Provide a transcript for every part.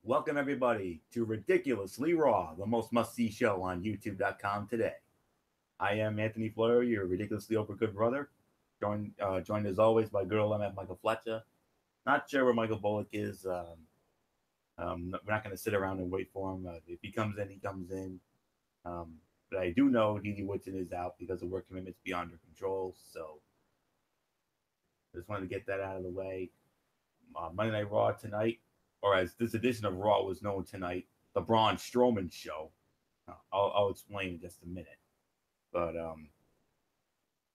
Welcome, everybody, to Ridiculously Raw, the most must see show on YouTube.com today. I am Anthony Fleury, your ridiculously over good brother, joined as always by good old MF Michael Fletcher. Not sure where Michael Bullock is. We're not going to sit around and wait for him. If he comes in, he comes in. Um, but I do know Didi Woodson is out because of work commitments beyond her control. So just wanted to get that out of the way. Monday Night Raw tonight, or as this edition of Raw was known tonight, the Braun Strowman Show. I'll explain in just a minute. But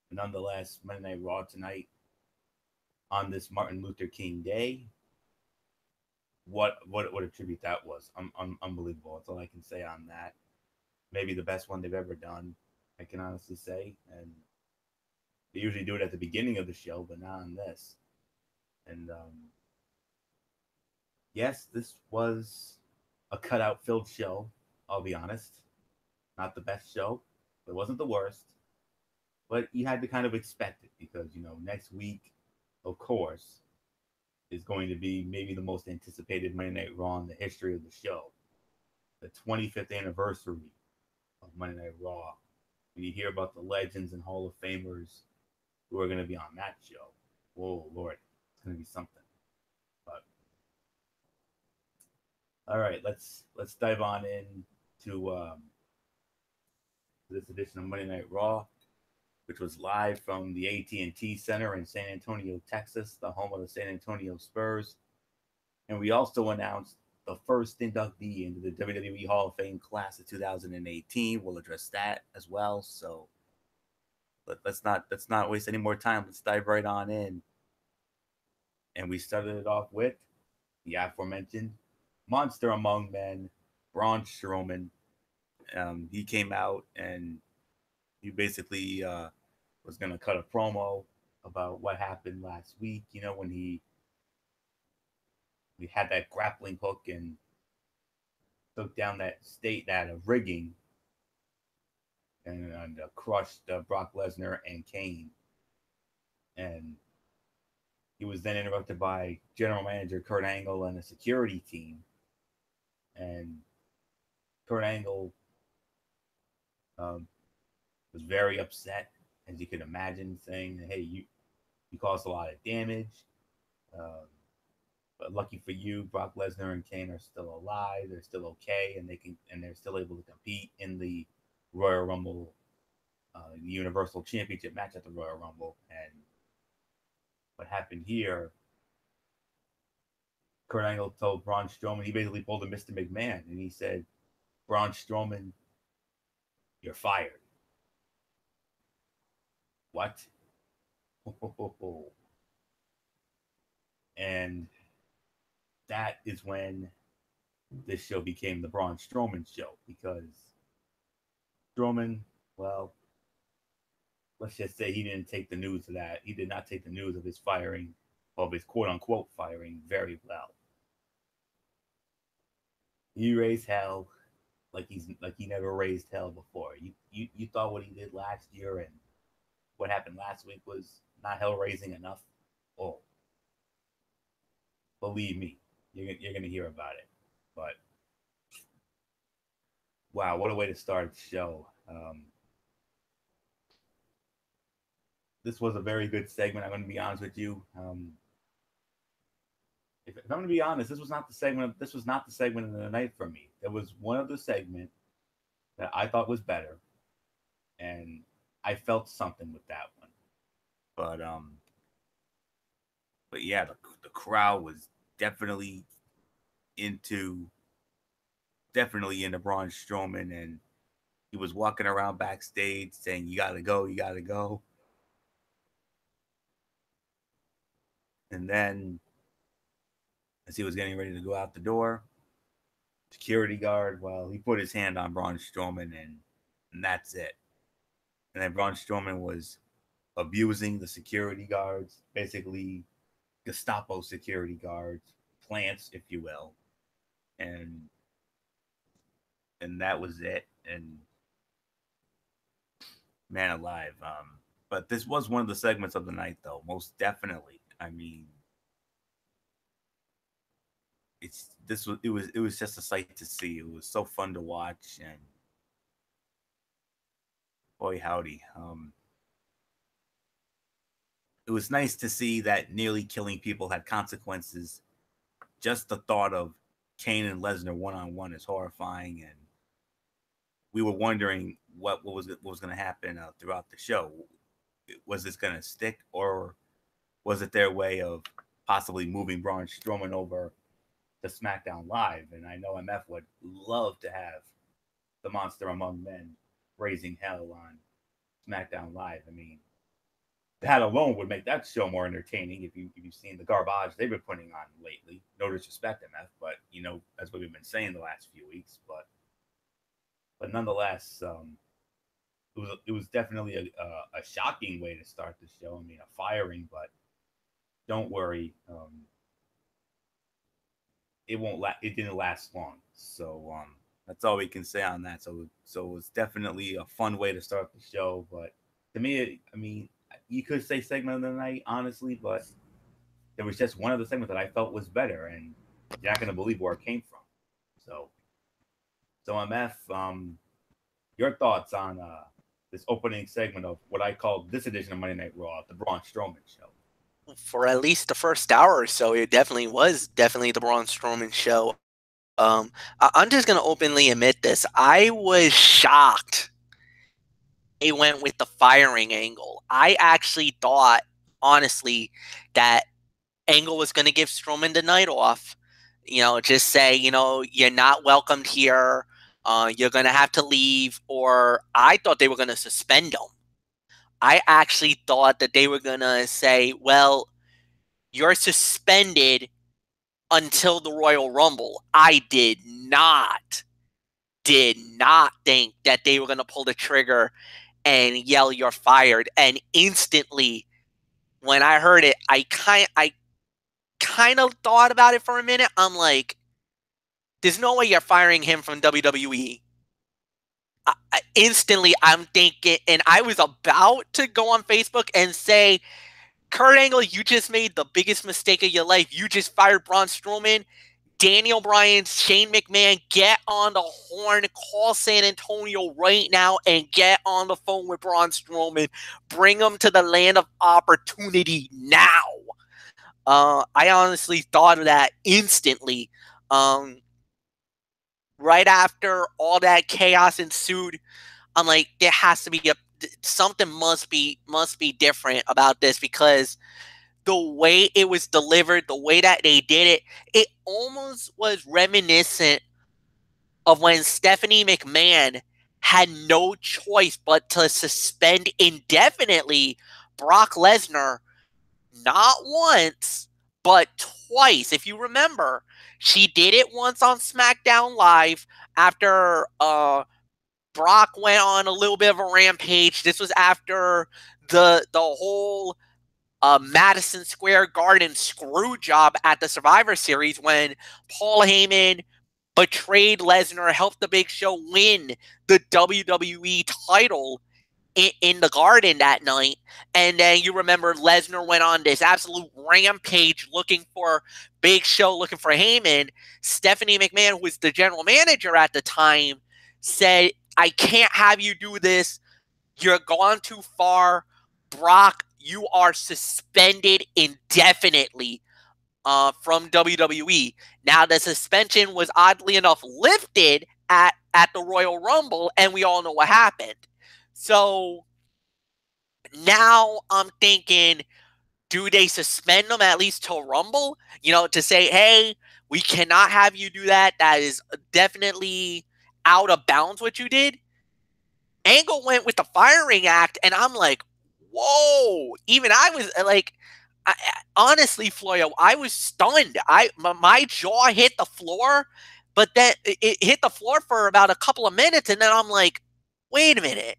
nonetheless, Monday Night Raw tonight on this Martin Luther King Day. What a tribute that was! Unbelievable. That's all I can say on that. Maybe the best one they've ever done. I can honestly say, and they usually do it at the beginning of the show, but not on this. And yes, this was a cutout filled show. I'll be honest. Not the best show. It wasn't the worst, but you had to kind of expect it because next week, of course, is going to be maybe the most anticipated Monday Night Raw in the history of the show, the 25th anniversary of Monday Night Raw. When you hear about the legends and Hall of Famers who are going to be on that show, whoa, Lord, it's going to be something. But all right, let's dive on in to this edition of Monday Night Raw, which was live from the AT&T Center in San Antonio, Texas, the home of the San Antonio Spurs. And we also announced the first inductee into the WWE Hall of Fame class of 2018. We'll address that as well. So let's not waste any more time. Let's dive right on in. And we started it off with the aforementioned Monster Among Men, Braun Strowman. He came out and he basically was going to cut a promo about what happened last week. When we had that grappling hook and took down that rigging and crushed Brock Lesnar and Kane. And he was then interrupted by General Manager Kurt Angle and a security team. And Kurt Angle um, was very upset, as you can imagine, saying, "Hey, you caused a lot of damage. Um, but lucky for you, Brock Lesnar and Kane are still alive. They're still okay, and they're still able to compete in the Royal Rumble, Universal Championship match at the Royal Rumble." And what happened here? Kurt Angle told Braun Strowman, he basically pulled a Mr. McMahon, and he said, "Braun Strowman, you're fired." What? And that is when this show became the Braun Strowman show because Strowman, well, let's just say he didn't take the news of that. He did not take the news of his firing, of his quote unquote firing, very well. He raised hell like he never raised hell before. You thought what he did last year and what happened last week was not hell raising enough? Oh, believe me, you're gonna hear about it. But wow, what a way to start the show. This was a very good segment. I'm going to be honest with you. If I'm going to be honest, this was not the segment. This was not the segment of the night for me. There was one other segment that I thought was better, and I felt something with that one. But but yeah, the crowd was definitely into definitely into Braun Strowman, and he was walking around backstage saying, "You gotta go, you gotta go." And then, as he was getting ready to go out the door, security guard, well, he put his hand on Braun Strowman, and that's it. And then Braun Strowman was abusing the security guards, basically Gestapo security guards, plants, if you will, and that was it. And man alive, but this was one of the segments of the night, though, most definitely. I mean, it was just a sight to see. It was so fun to watch, and boy howdy, it was nice to see that nearly killing people had consequences. Just the thought of Kane and Lesnar one-on-one is horrifying, and we were wondering what was going to happen throughout the show. Was this going to stick, or was it their way of possibly moving Braun Strowman over to SmackDown Live? And I know MF would love to have the Monster Among Men raising hell on SmackDown Live. I mean, that alone would make that show more entertaining if you've seen the garbage they've been putting on lately. No disrespect, MF, but you know that's what we've been saying the last few weeks. But nonetheless, it was definitely a shocking way to start the show. I mean, a firing, but don't worry, it didn't last long. So that's all we can say on that. So it was definitely a fun way to start the show. But to me, I mean, you could say segment of the night, honestly, but there was just one of the segments that I felt was better, and you're not going to believe where it came from. So MF, your thoughts on this opening segment of what I call this edition of Monday Night Raw, the Braun Strowman show? For at least the first hour or so, it definitely was the Braun Strowman show. I'm just going to openly admit this. I was shocked they went with the firing angle. I actually thought, honestly, that Angle was going to give Strowman the night off. You know, just say, you know, you're not welcomed here. You're going to have to leave. Or I thought they were going to suspend him. I actually thought that they were going to say, well, you're suspended until the Royal Rumble. I did not think that they were going to pull the trigger and yell, you're fired. And instantly, when I heard it, I kind of thought about it for a minute. I'm like, there's no way you're firing him from WWE. Instantly, I'm thinking, and I was about to go on Facebook and say, Kurt Angle, you just made the biggest mistake of your life. You just fired Braun Strowman. Daniel Bryan, Shane McMahon, get on the horn, call San Antonio right now, and get on the phone with Braun Strowman. Bring him to the land of opportunity now. I honestly thought of that instantly. Right after all that chaos ensued, I'm like, there has to be something must be different about this, because the way it was delivered, the way that they did it, it almost was reminiscent of when Stephanie McMahon had no choice but to suspend indefinitely Brock Lesnar, not once, but twice. If you remember, she did it once on SmackDown Live after Brock went on a little bit of a rampage. This was after the whole Madison Square Garden screw job at the Survivor Series, when Paul Heyman betrayed Lesnar, helped the Big Show win the WWE title in the Garden that night. And then you remember Lesnar went on this absolute rampage looking for Big Show, looking for Heyman. Stephanie McMahon, who was the general manager at the time, said, I can't have you do this. You're gone too far. Brock, you are suspended indefinitely from WWE. Now, the suspension was oddly enough lifted at the Royal Rumble, and we all know what happened. So now I'm thinking, do they suspend them at least till Rumble? You know, to say, hey, we cannot have you do that. That is definitely out of bounds what you did. Angle went with the firing act, and I'm like, whoa. Even I was like, honestly, Floyo, I was stunned. My jaw hit the floor, but then it hit the floor for about a couple of minutes, and then I'm like, wait a minute.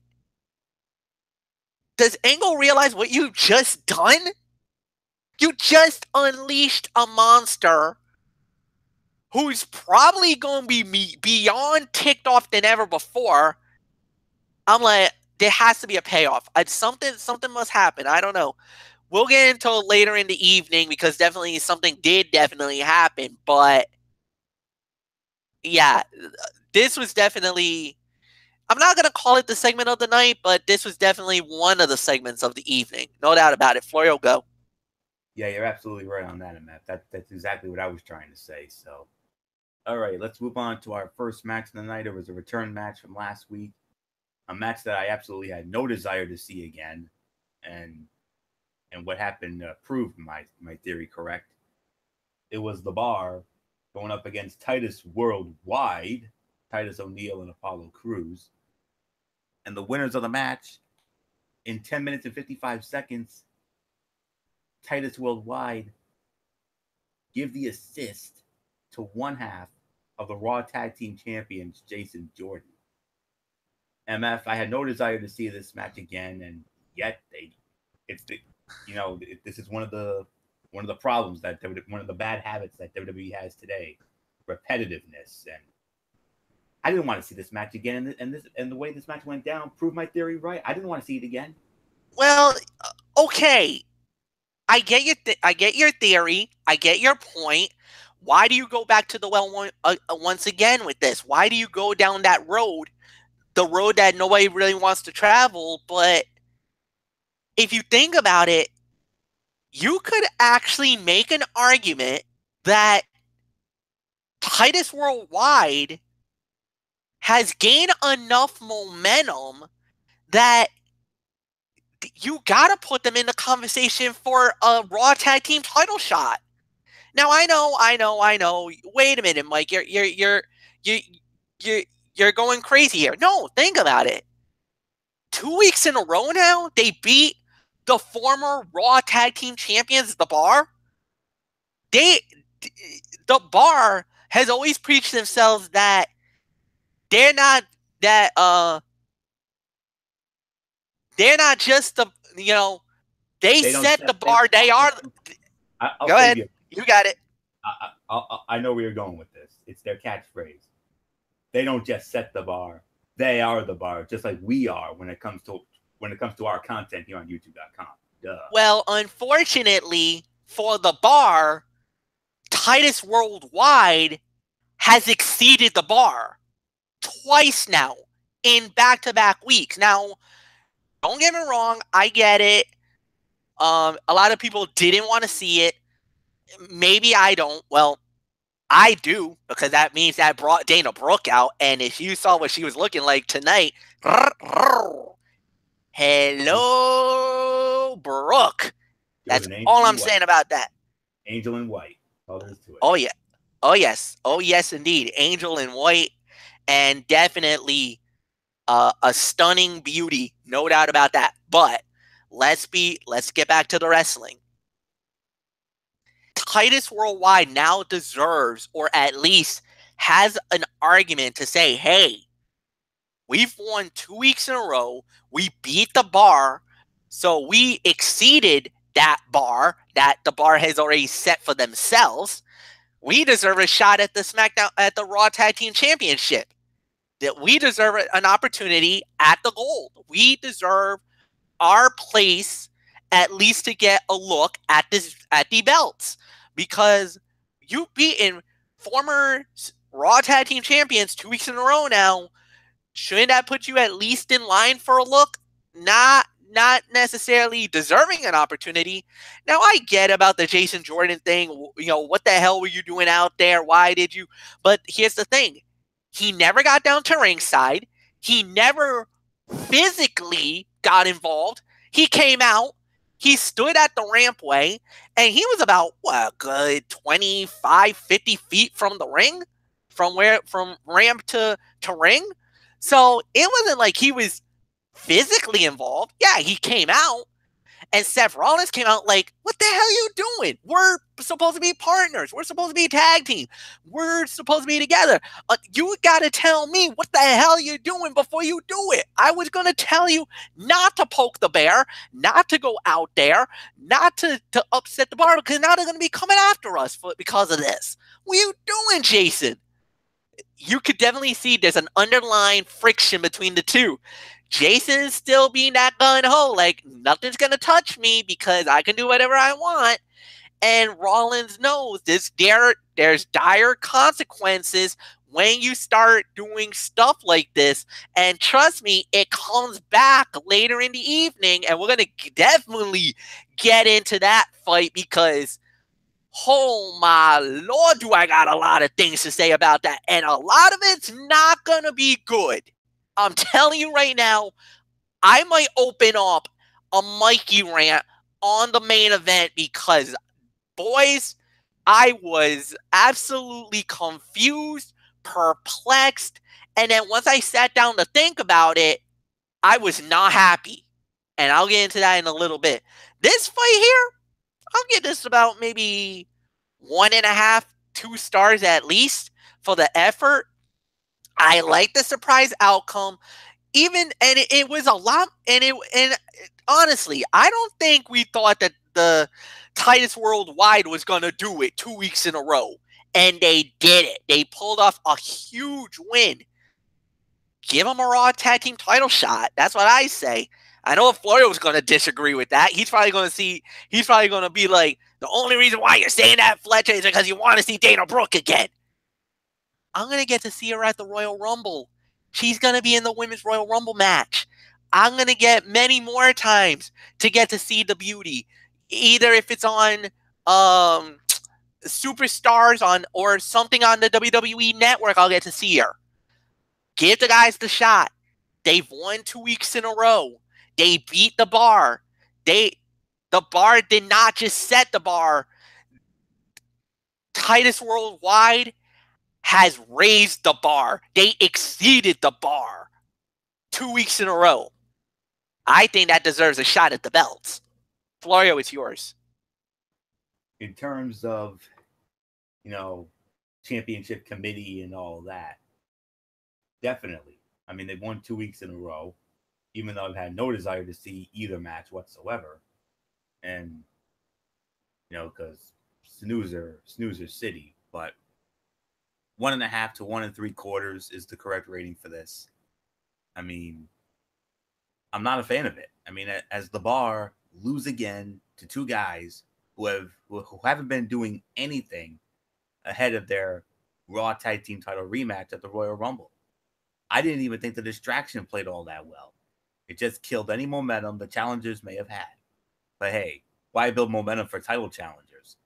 Does Angle realize what you've just done? You just unleashed a monster who's probably going to be beyond ticked off than ever before. I'm like, there has to be a payoff. Something must happen. I don't know. We'll get into it later in the evening, because something did definitely happen. But yeah, this was definitely. I'm not gonna call it the segment of the night, but this was definitely one of the segments of the evening. No doubt about it. Florio, go. Yeah, you're absolutely right on that, Matt. That's exactly what I was trying to say. So, all right, let's move on to our first match of the night. It was a return match from last week, a match that I absolutely had no desire to see again, and what happened proved my theory correct. It was the Bar going up against Titus Worldwide, Titus O'Neil and Apollo Crews, and the winners of the match in 10 minutes and 55 seconds. Titus Worldwide give the assist to one half of the Raw Tag Team Champions, Jason Jordan. MF, I had no desire to see this match again, and yet this is one of the problems that one of the bad habits that WWE has today, repetitiveness. And I didn't want to see this match again, and the way this match went down proved my theory right. I didn't want to see it again. Well, okay, I get your theory. I get your point. Why do you go back to the well once again with this? Why do you go down that road, the road that nobody really wants to travel? But if you think about it, you could actually make an argument that Titus Worldwide has gained enough momentum that you gotta put them in the conversation for a Raw Tag Team title shot. Now I know. Wait a minute, Mike. You're going crazy here. No, think about it. 2 weeks in a row now, they beat the former Raw Tag Team Champions, The Bar. The Bar has always preached themselves that they're not just the they set the bar. They are. Go ahead. You got it. I know where you're going with this. It's their catchphrase. They don't just set the bar; they are the bar, just like we are when it comes to our content here on YouTube.com. Duh. Well, unfortunately for the Bar, Titus Worldwide has exceeded the Bar twice now in back-to-back weeks. Now, don't get me wrong, I get it. A lot of people didn't want to see it. Maybe I don't. Well, I do, because that means that brought Dana Brooke out, and if you saw what she was looking like tonight, hello, Brooke. That's all I'm saying about that. Angel in white. Oh, yeah. Oh, yes. Oh, yes, indeed. Angel in white, and definitely a stunning beauty. No doubt about that. But let's get back to the wrestling. Titus Worldwide now deserves, or at least has an argument to say, hey, we've won 2 weeks in a row. We beat the Bar. So we exceeded that bar that the Bar has already set for themselves. We deserve a shot at the SmackDown, at the Raw Tag Team Championship. That we deserve an opportunity at the Gold. We deserve our place at least to get a look at the belts, because you've beaten former Raw Tag Team Champions 2 weeks in a row now. Shouldn't that put you at least in line for a look? Not necessarily deserving an opportunity. Now, I get about the Jason Jordan thing. What the hell were you doing out there? Why did you? But here's the thing. He never got down to ringside. He never physically got involved. He came out. He stood at the rampway, and he was about, a good 25, 50 feet from the ring, from ramp to ring. So it wasn't like he was physically involved. Yeah, he came out, and Seth Rollins came out like, what the hell are you doing? We're supposed to be partners. We're supposed to be a tag team. We're supposed to be together. You got to tell me what the hell you're doing before you do it. I was going to tell you not to poke the bear, not to go out there, not to upset the Bar, because now they're going to be coming after us because of this. What are you doing, Jason? You could definitely see there's an underlying friction between the two. Jason still being that gun-ho, like, nothing's going to touch me because I can do whatever I want. And Rollins knows there's dire consequences when you start doing stuff like this, and trust me, it comes back later in the evening, and we're going to definitely get into that fight because, oh my Lord, do I got a lot of things to say about that, and a lot of it's not going to be good. I'm telling you right now, I might open up a Mikey rant on the main event because, boys, I was absolutely confused, perplexed, and then once I sat down to think about it, I was not happy. And I'll get into that in a little bit. This fight here, I'll give this about maybe 1.5, 2 stars at least for the effort. I like the surprise outcome. It was a lot, and honestly, I don't think we thought that the Titus Worldwide was gonna do it 2 weeks in a row, and they did it. They pulled off a huge win. Give them a Raw Tag Team title shot. That's what I say. I know Florio was gonna disagree with that. He's probably gonna be like, the only reason why you're saying that, Fletcher, is because you want to see Dana Brooke again. I'm gonna get to see her at the Royal Rumble. She's going to be in the Women's Royal Rumble match. I'm going to get many more times to get to see the beauty. Either if it's on Superstars or something on the WWE Network, I'll get to see her. Give the guys the shot. They've won 2 weeks in a row. They beat the bar. The bar did not just set the bar. Titus Worldwide has raised the bar. They exceeded the bar 2 weeks in a row. I think that deserves a shot at the belts. Florio, it's yours. In terms of, championship committee and all that, definitely. I mean, they've won 2 weeks in a row, even though I've had no desire to see either match whatsoever. And, because snoozer city, but 1.5 to 1 3/4 is the correct rating for this. I mean, I'm not a fan of it. I mean, as the bar lose again to two guys who haven't been doing anything ahead of their Raw Tag Team title rematch at the Royal Rumble. I didn't even think the distraction played all that well. It just killed any momentum the challengers may have had. But hey, why build momentum for title challengers?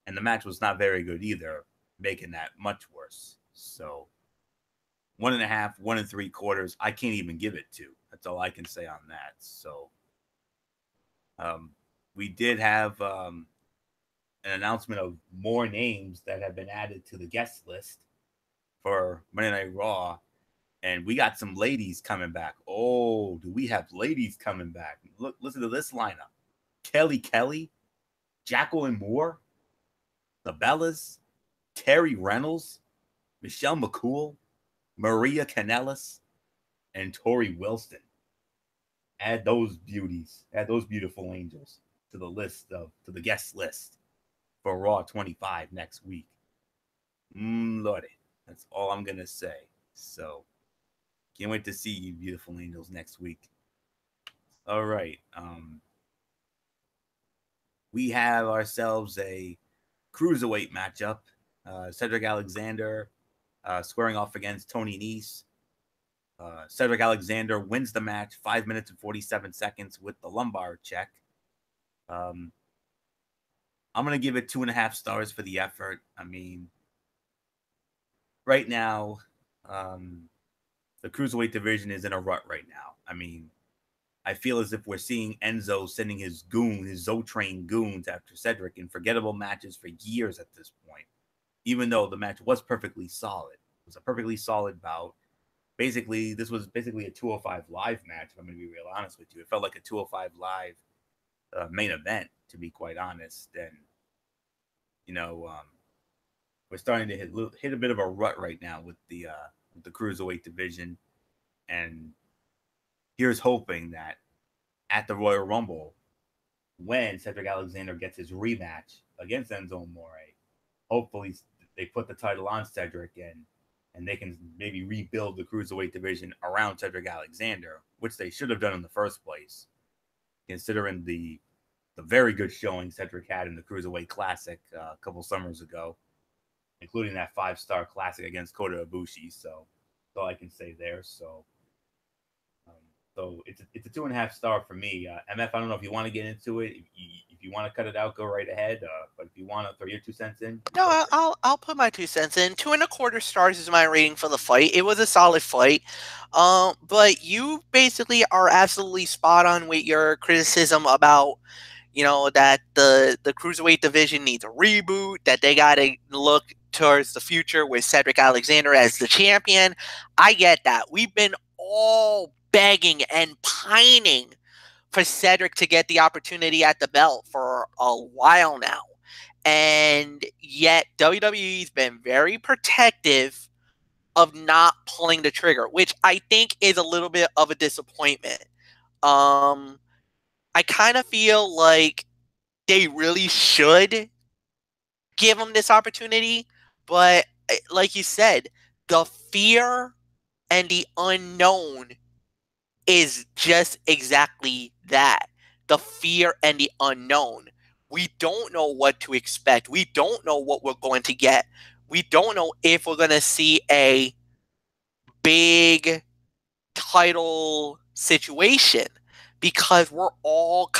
And the match was not very good either, making that much worse. So 1.5, 1 3/4. I can't even give it 2. That's all I can say on that. So we did have an announcement of more names that have been added to the guest list for Monday Night Raw. And we got some ladies coming back. Oh, do we have ladies coming back? Look, listen to this lineup. Kelly, Jacqueline Moore, the Bellas, Terry Reynolds, Michelle McCool, Maria Kanellis, and Tori Wilson. Add those beautiful angels to the guest list for Raw 25 next week. Lordy, that's all I'm gonna say. So can't wait to see you beautiful angels next week. All right. We have ourselves a cruiserweight matchup. Cedric Alexander squaring off against Tony Nese. Cedric Alexander wins the match 5 minutes and 47 seconds with the lumbar check. I'm going to give it 2.5 stars for the effort. I mean, right now, the cruiserweight division is in a rut right now. I mean, I feel as if we're seeing Enzo sending his Zo-Train goons after Cedric in forgettable matches for years at this point, even though the match was perfectly solid. It was a perfectly solid bout. Basically, this was basically a 205 Live match, if I'm going to be real honest with you. It felt like a 205 Live main event, to be quite honest. And, we're starting to hit a bit of a rut right now with the cruiserweight division. And here's hoping that at the Royal Rumble, when Cedric Alexander gets his rematch against Enzo Amore, hopefully they put the title on Cedric and they can maybe rebuild the cruiserweight division around Cedric Alexander, which they should have done in the first place, considering the very good showing Cedric had in the Cruiserweight Classic a couple summers ago. including that 5-star classic against Kota Ibushi. So that's all I can say there. Um, so it's a 2.5 star for me. MF, I don't know if you want to get into it. If you want to cut it out, go right ahead. But if you want to throw your 2 cents in, No, I'll put my 2 cents in. 2.25 stars is my rating for the fight. It was a solid fight. But you basically are absolutely spot on with your criticism about, that the cruiserweight division needs a reboot, that they got to look towards the future with Cedric Alexander as the champion. I get that. We've been all begging and pining for Cedric to get the opportunity at the belt for a while now. And yet WWE's been very protective of not pulling the trigger, which I think is a little bit of a disappointment. I kind of feel like they really should give him this opportunity, but like you said, the fear and the unknown is just exactly that. The fear and the unknown. We don't know what to expect. We don't know what we're going to get. We don't know if we're going to see a big title situation because we're all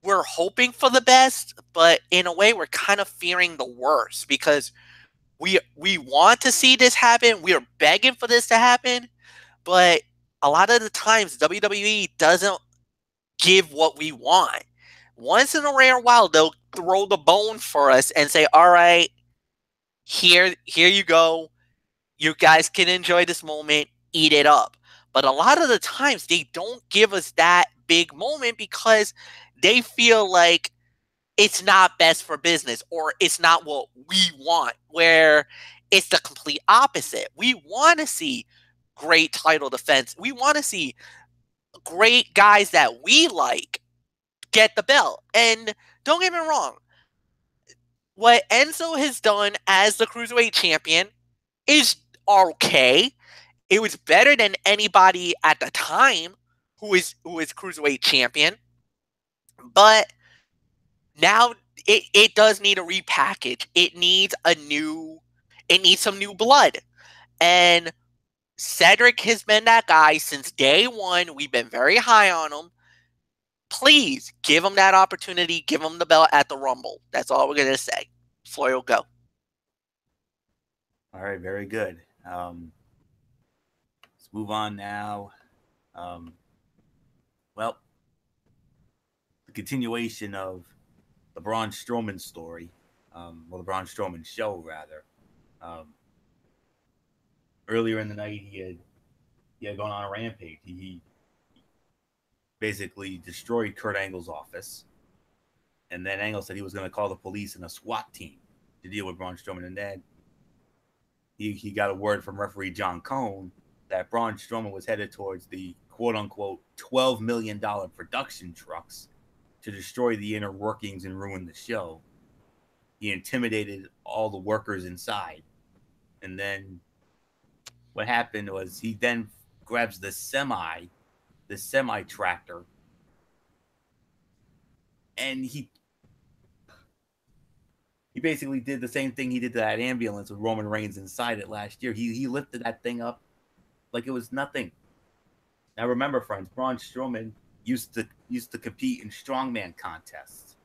we're hoping for the best, but in a way we're kind of fearing the worst because we want to see this happen. We're begging for this to happen, but a lot of the times WWE doesn't give what we want. Once in a rare while, they'll throw the bone for us and say, all right, here you go. You guys can enjoy this moment, eat it up. But a lot of the times they don't give us that big moment because they feel like it's not best for business or it's not what we want, where it's the complete opposite. We want to see great title defense. We want to see great guys that we like get the belt. And don't get me wrong, what Enzo has done as the Cruiserweight champion is okay. It was better than anybody at the time who is Cruiserweight champion. But now it does need a repackage. It needs some new blood. And Cedric has been that guy since day one. We've been very high on him. Please give him that opportunity. Give him the belt at the Rumble. That's all we're going to say. Floyd will go. All right, very good. Let's move on now. Well, the continuation of the Braun Strowman story, the Braun Strowman show, rather. Earlier in the night, he had gone on a rampage. He basically destroyed Kurt Angle's office, and then Angle said he was going to call the police and a SWAT team to deal with Braun Strowman. And then he got a word from referee John Cone that Braun Strowman was headed towards the quote-unquote $12 million production trucks to destroy the inner workings and ruin the show. He intimidated all the workers inside. And then what happened was he then grabs the semi tractor, and he basically did the same thing he did to that ambulance with Roman Reigns inside it last year. He lifted that thing up like it was nothing. Now remember, friends, Braun Strowman used to compete in strongman contests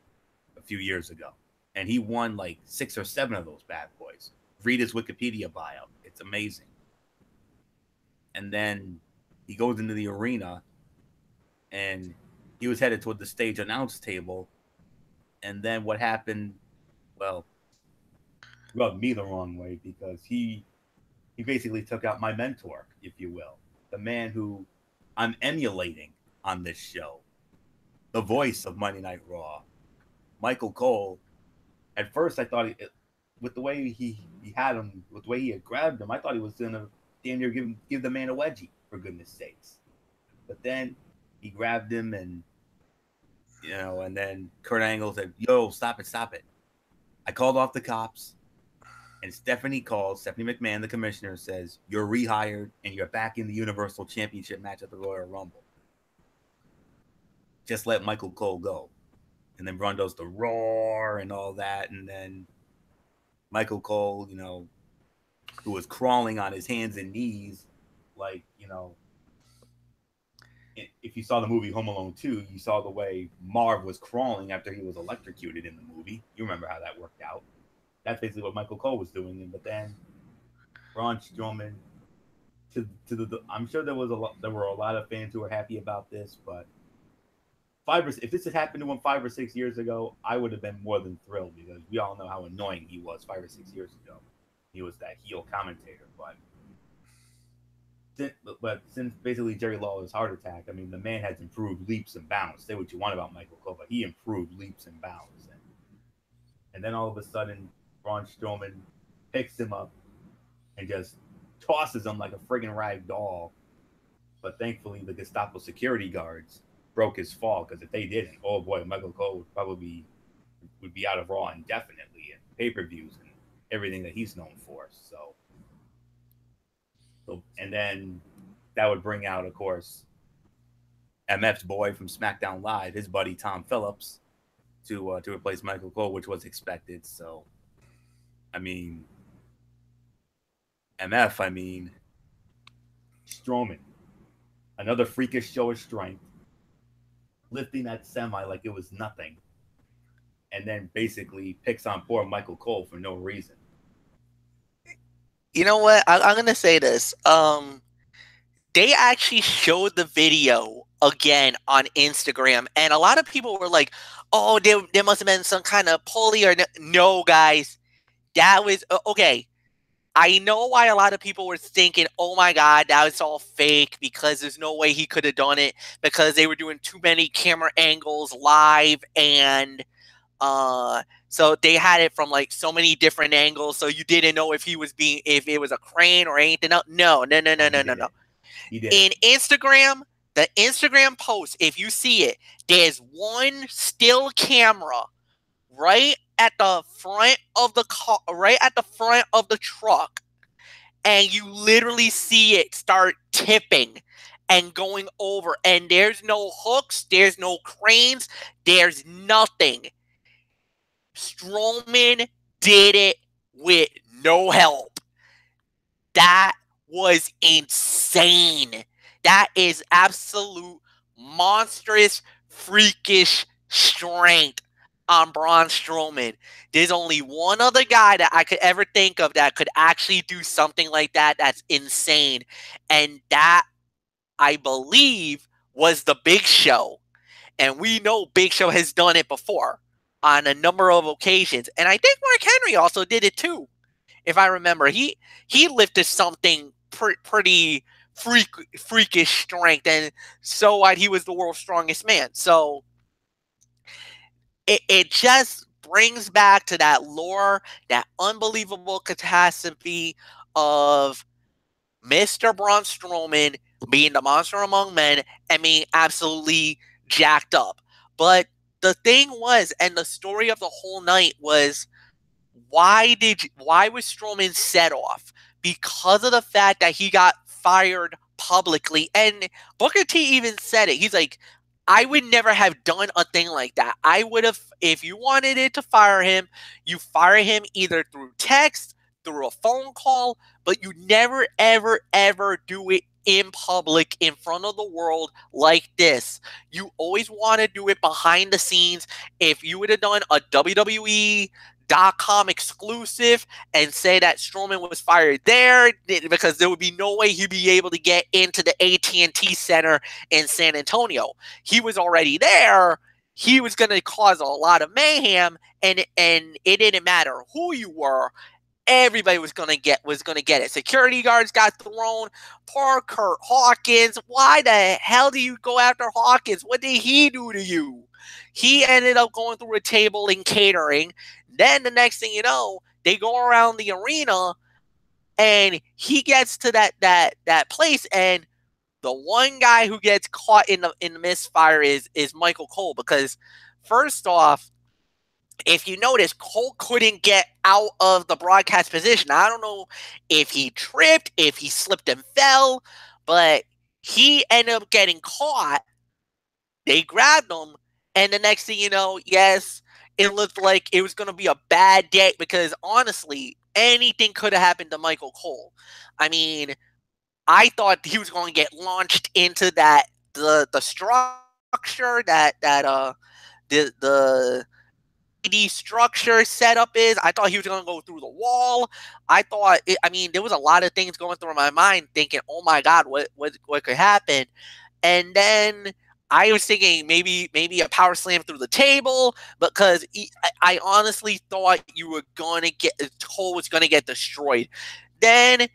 a few years ago, and he won like 6 or 7 of those bad boys. Read his Wikipedia bio; it's amazing. And then he goes into the arena, and he was headed toward the stage announce table. And then what happened? Well, rubbed me the wrong way because he basically took out my mentor, if you will, the man who I'm emulating on this show, the voice of Monday Night Raw, Michael Cole. At first, I thought with the way he had him, with the way he had grabbed him, I thought he was gonna damn near give the man a wedgie, for goodness sakes. But then he grabbed him, and and then Kurt Angle said, "Yo, stop it! I called off the cops." And Stephanie McMahon, the commissioner, says, "You're rehired and you're back in the Universal Championship match at the Royal Rumble. Just let Michael Cole go." And then Braun does the roar and all that. And then Michael Cole, who was crawling on his hands and knees, like, if you saw the movie Home Alone 2, you saw the way Marv was crawling after he was electrocuted in the movie. You remember how that worked out. That's basically what Michael Cole was doing. But then Braun Strowman, I'm sure there were a lot of fans who were happy about this, but if this had happened to him 5 or 6 years ago, I would have been more than thrilled, because we all know how annoying he was 5 or 6 years ago. He was that heel commentator, but since basically Jerry Lawler's heart attack, I mean, the man has improved leaps and bounds. Say what you want about Michael Cole, but he improved leaps and bounds. And then all of a sudden, Braun Strowman picks him up and just tosses him like a friggin' rag doll. But thankfully, the Gestapo security guards broke his fall, because if they didn't, oh boy, Michael Cole would probably be out of Raw indefinitely, and pay-per-views and everything that he's known for. So and then that would bring out, of course, MF's boy from SmackDown Live, his buddy Tom Phillips, to replace Michael Cole, which was expected. So, I mean, Strowman, another freakish show of strength, lifting that semi like it was nothing, and then basically picks on poor Michael Cole for no reason. You know what? I'm gonna say this. They actually showed the video again on Instagram, and a lot of people were like, "Oh, there must have been some kind of pulley or no, guys. That was okay." I know why a lot of people were thinking, "Oh my God, that was all fake," because there's no way he could have done it, because they were doing too many camera angles live, and so they had it from like so many different angles, so you didn't know if it was a crane or anything else. No. In Instagram, the Instagram post, if you see it, there's one still camera right at the front of the car, right at the front of the truck, and you literally see it start tipping and going over, and there's no hooks, there's no cranes, there's nothing. Strowman did it with no help. That was insane. That is absolute monstrous, freakish strength on Braun Strowman. There's only one other guy that I could ever think of that could actually do something like that. That's insane. And that, I believe, was the Big Show. And we know Big Show has done it before on a number of occasions. And I think Mark Henry also did it too. If I remember, he lifted something pretty freakish strength, and so what, he was the world's strongest man. So it just brings back to that lore, that unbelievable catastrophe of Mr. Braun Strowman being the monster among men and being absolutely jacked up. But the thing was, and the story of the whole night was, why was Strowman set off? Because of the fact that he got fired publicly. And Booker T even said it. He's like, I would never have done a thing like that. I would have, if you wanted it to fire him, you fire him either through text, through a phone call, but you never, ever, ever do it in public in front of the world like this. You always want to do it behind the scenes. If you would have done a WWE.com exclusive and say that Strowman was fired there, because there would be no way he'd be able to get into the AT&T Center in San Antonio. He was already there. He was going to cause a lot of mayhem, and it didn't matter who you were. Everybody was gonna get it. Security guards got thrown. Poor Kurt Hawkins. Why the hell do you go after Hawkins? What did he do to you? He ended up going through a table in catering. Then the next thing you know, they go around the arena, and he gets to that place, and the one guy who gets caught in the misfire is Michael Cole, because first off, if you notice, Cole couldn't get out of the broadcast position. I don't know if he tripped, if he slipped and fell, but he ended up getting caught. They grabbed him, and the next thing you know, yes, it looked like it was going to be a bad day because honestly, anything could have happened to Michael Cole. I mean, I thought he was going to get launched into the structure the structure setup is. I thought he was going to go through the wall. I mean, there was a lot of things going through my mind thinking, oh my God, what could happen? And then I was thinking maybe a power slam through the table because I honestly thought you were going to get, Cole was going to get destroyed. Then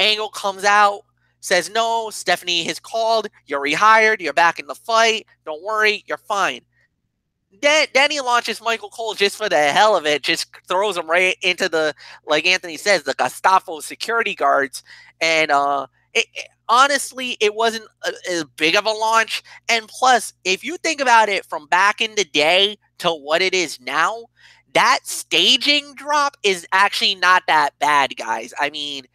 Angle comes out, says, no, Stephanie has called. You're rehired. You're back in the fight. Don't worry. You're fine. Then he launches Michael Cole just for the hell of it, just throws him right into like Anthony says, the Gestapo security guards. And honestly, it wasn't as big of a launch. And plus, if you think about it from back in the day to what it is now, that staging drop is actually not that bad, guys. I mean,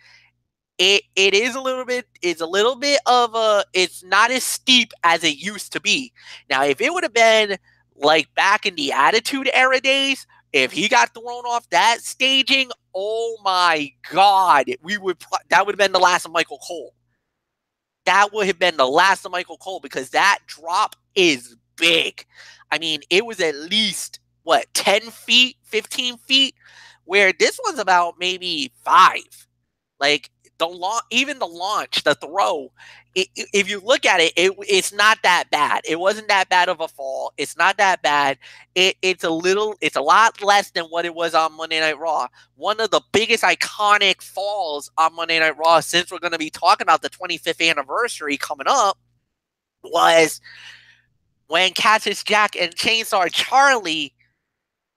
it is a little bit, it's not as steep as it used to be. Now, if it would have been like back in the Attitude Era days, if he got thrown off that staging, oh my God, that would have been the last of Michael Cole. That would have been the last of Michael Cole because that drop is big. I mean, it was at least, 10 feet, 15 feet, where this one's about maybe 5. Like, even the launch, the throw, if you look at it, it's not that bad. It wasn't that bad of a fall. It's not that bad. It's a lot less than what it was on Monday Night Raw. One of the biggest iconic falls on Monday Night Raw, since we're going to be talking about the 25th anniversary coming up, was when Cactus Jack and Chainsaw Charlie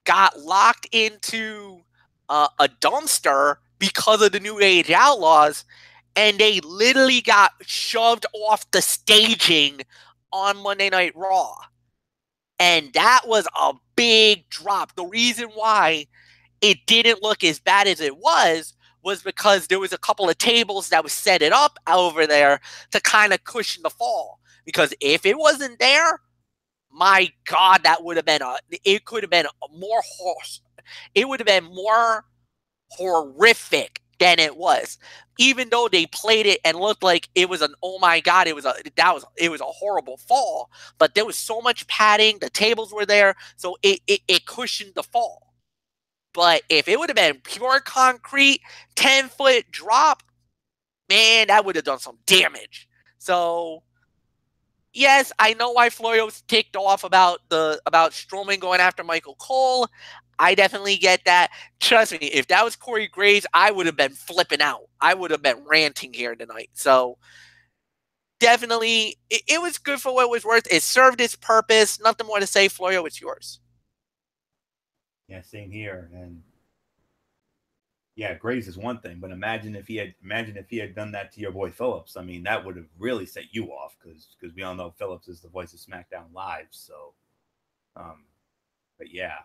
got locked into a dumpster because of the New Age Outlaws, and they literally got shoved off the staging on Monday Night Raw. And that was a big drop. The reason why it didn't look as bad as it was because there was a couple of tables that was set it up over there to kind of cushion the fall. Because if it wasn't there, my God, it could have been more horrific than it was. Even though they played it and looked like it was oh my God, it was a horrible fall, but there was so much padding, the tables were there, so it cushioned the fall. But if it would have been pure concrete, 10-foot drop, man, that would have done some damage. So yes, I know why Florio's ticked off about Strowman going after Michael Cole. I definitely get that. Trust me, if that was Corey Graves, I would have been flipping out. I would have been ranting here tonight. So definitely, it was good for what it was worth. It served its purpose. Nothing more to say. Florio, it's yours. Yeah, same here. And yeah, Graves is one thing, but imagine if he had done that to your boy Phillips. I mean, that would have really set you off because we all know Phillips is the voice of SmackDown Live. So, but yeah.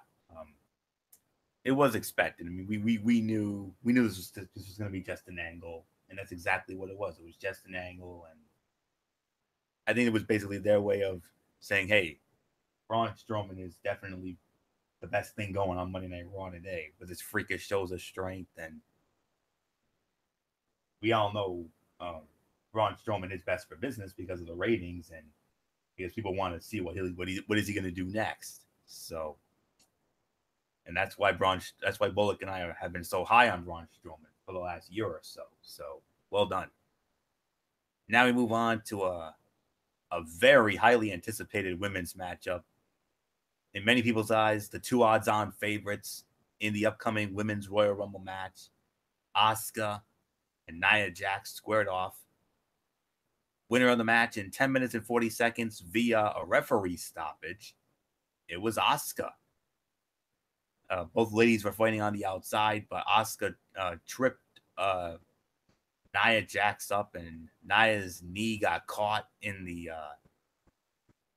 It was expected. I mean, we knew this was going to be just an angle, and that's exactly what it was. It was just an angle, and I think it was basically their way of saying, "Hey, Braun Strowman is definitely the best thing going on Monday Night Raw today with his freakish shows of strength." And we all know Braun Strowman is best for business because of the ratings and because people want to see what is he going to do next. So. And that's why Bullock and I have been so high on Braun Strowman for the last year or so. So well done. Now we move on to a very highly anticipated women's matchup. In many people's eyes, the 2 odds-on favorites in the upcoming Women's Royal Rumble match, Asuka and Nia Jax, squared off. Winner of the match in 10 minutes and 40 seconds via a referee stoppage. It was Asuka. Both ladies were fighting on the outside, but Asuka tripped Nia Jax up, and Nia's knee got caught in the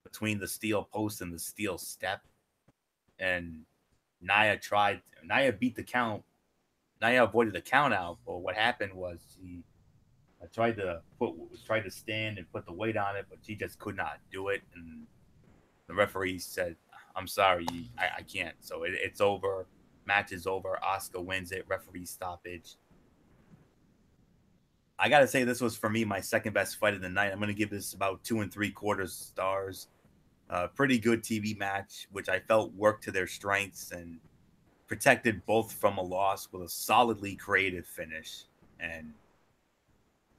between the steel post and the steel step, and Nia beat the count. Nia avoided the count out, but what happened was she tried to stand and put the weight on it, but she just could not do it, and the referee said, I'm sorry, I can't. So it's over. Match is over. Asuka wins it. Referee stoppage. I gotta say, this was for me my second best fight of the night. I'm gonna give this about 2 3/4 stars. Pretty good TV match, which I felt worked to their strengths and protected both from a loss with a solidly creative finish. And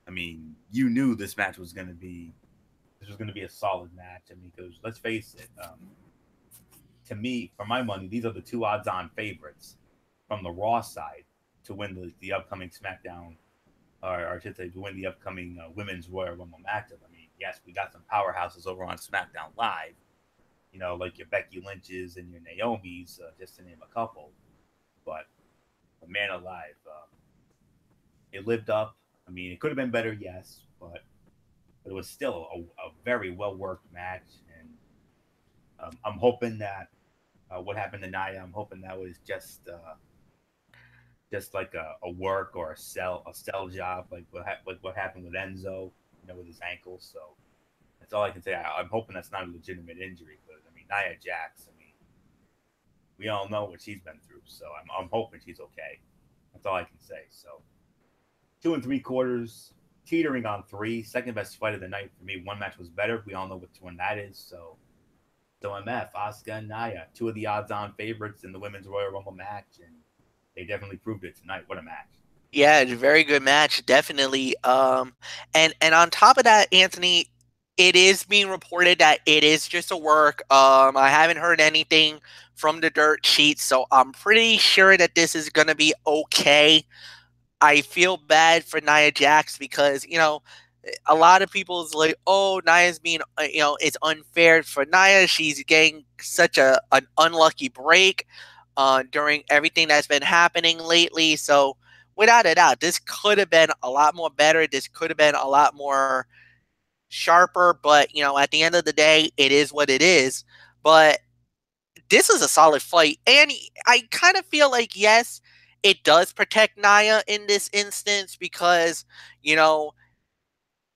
I mean, you knew this match was gonna be a solid match. I mean, because let's face it, to me, for my money, these are the two odds-on favorites from the Raw side to win the upcoming SmackDown, or I should say, to win the upcoming Women's Royal Rumble matchup. I mean, yes, we got some powerhouses over on SmackDown Live, you know, like your Becky Lynch's and your Naomi's, just to name a couple. But man alive, it lived up. I mean, it could have been better, yes, but it was still a very well worked match. And I'm hoping that what happened to Nia, I'm hoping that was just like a work or a sell job, like what happened with Enzo, you know, with his ankle. So that's all I can say. I'm hoping that's not a legitimate injury, but I mean, Nia Jax, I mean, we all know what she's been through, so I'm hoping she's okay. That's all I can say. So 2 3/4, teetering on three. Second best fight of the night for me. One match was better. We all know which one that is. So MF, Asuka, and Nia, two of the odds-on favorites in the Women's Royal Rumble match, and they definitely proved it tonight. What a match! Yeah, it's a very good match, definitely. And on top of that, Anthony, it is being reported that it is just a work. I haven't heard anything from the dirt sheet, so I'm pretty sure that this is gonna be okay. I feel bad for Nia Jax because, you know, a lot of people's like, oh, Nia's being, you know, it's unfair for Nia. She's getting such an unlucky break during everything that's been happening lately. So, without a doubt, this could have been a lot more better. This could have been a lot more sharper. But, you know, at the end of the day, it is what it is. But this is a solid fight. And I kind of feel like, yes, it does protect Nia in this instance because, you know,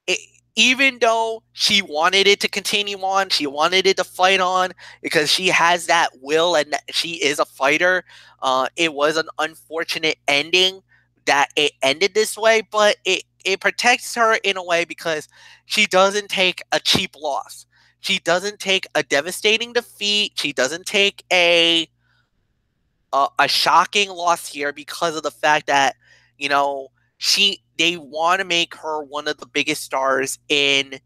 it, even though she wanted it to continue on, she wanted it to fight on because she has that will and she is a fighter. It was an unfortunate ending that it ended this way, but it protects her in a way because she doesn't take a cheap loss. She doesn't take a devastating defeat. She doesn't take a shocking loss here because of the fact that, you know, they want to make her one of the biggest stars in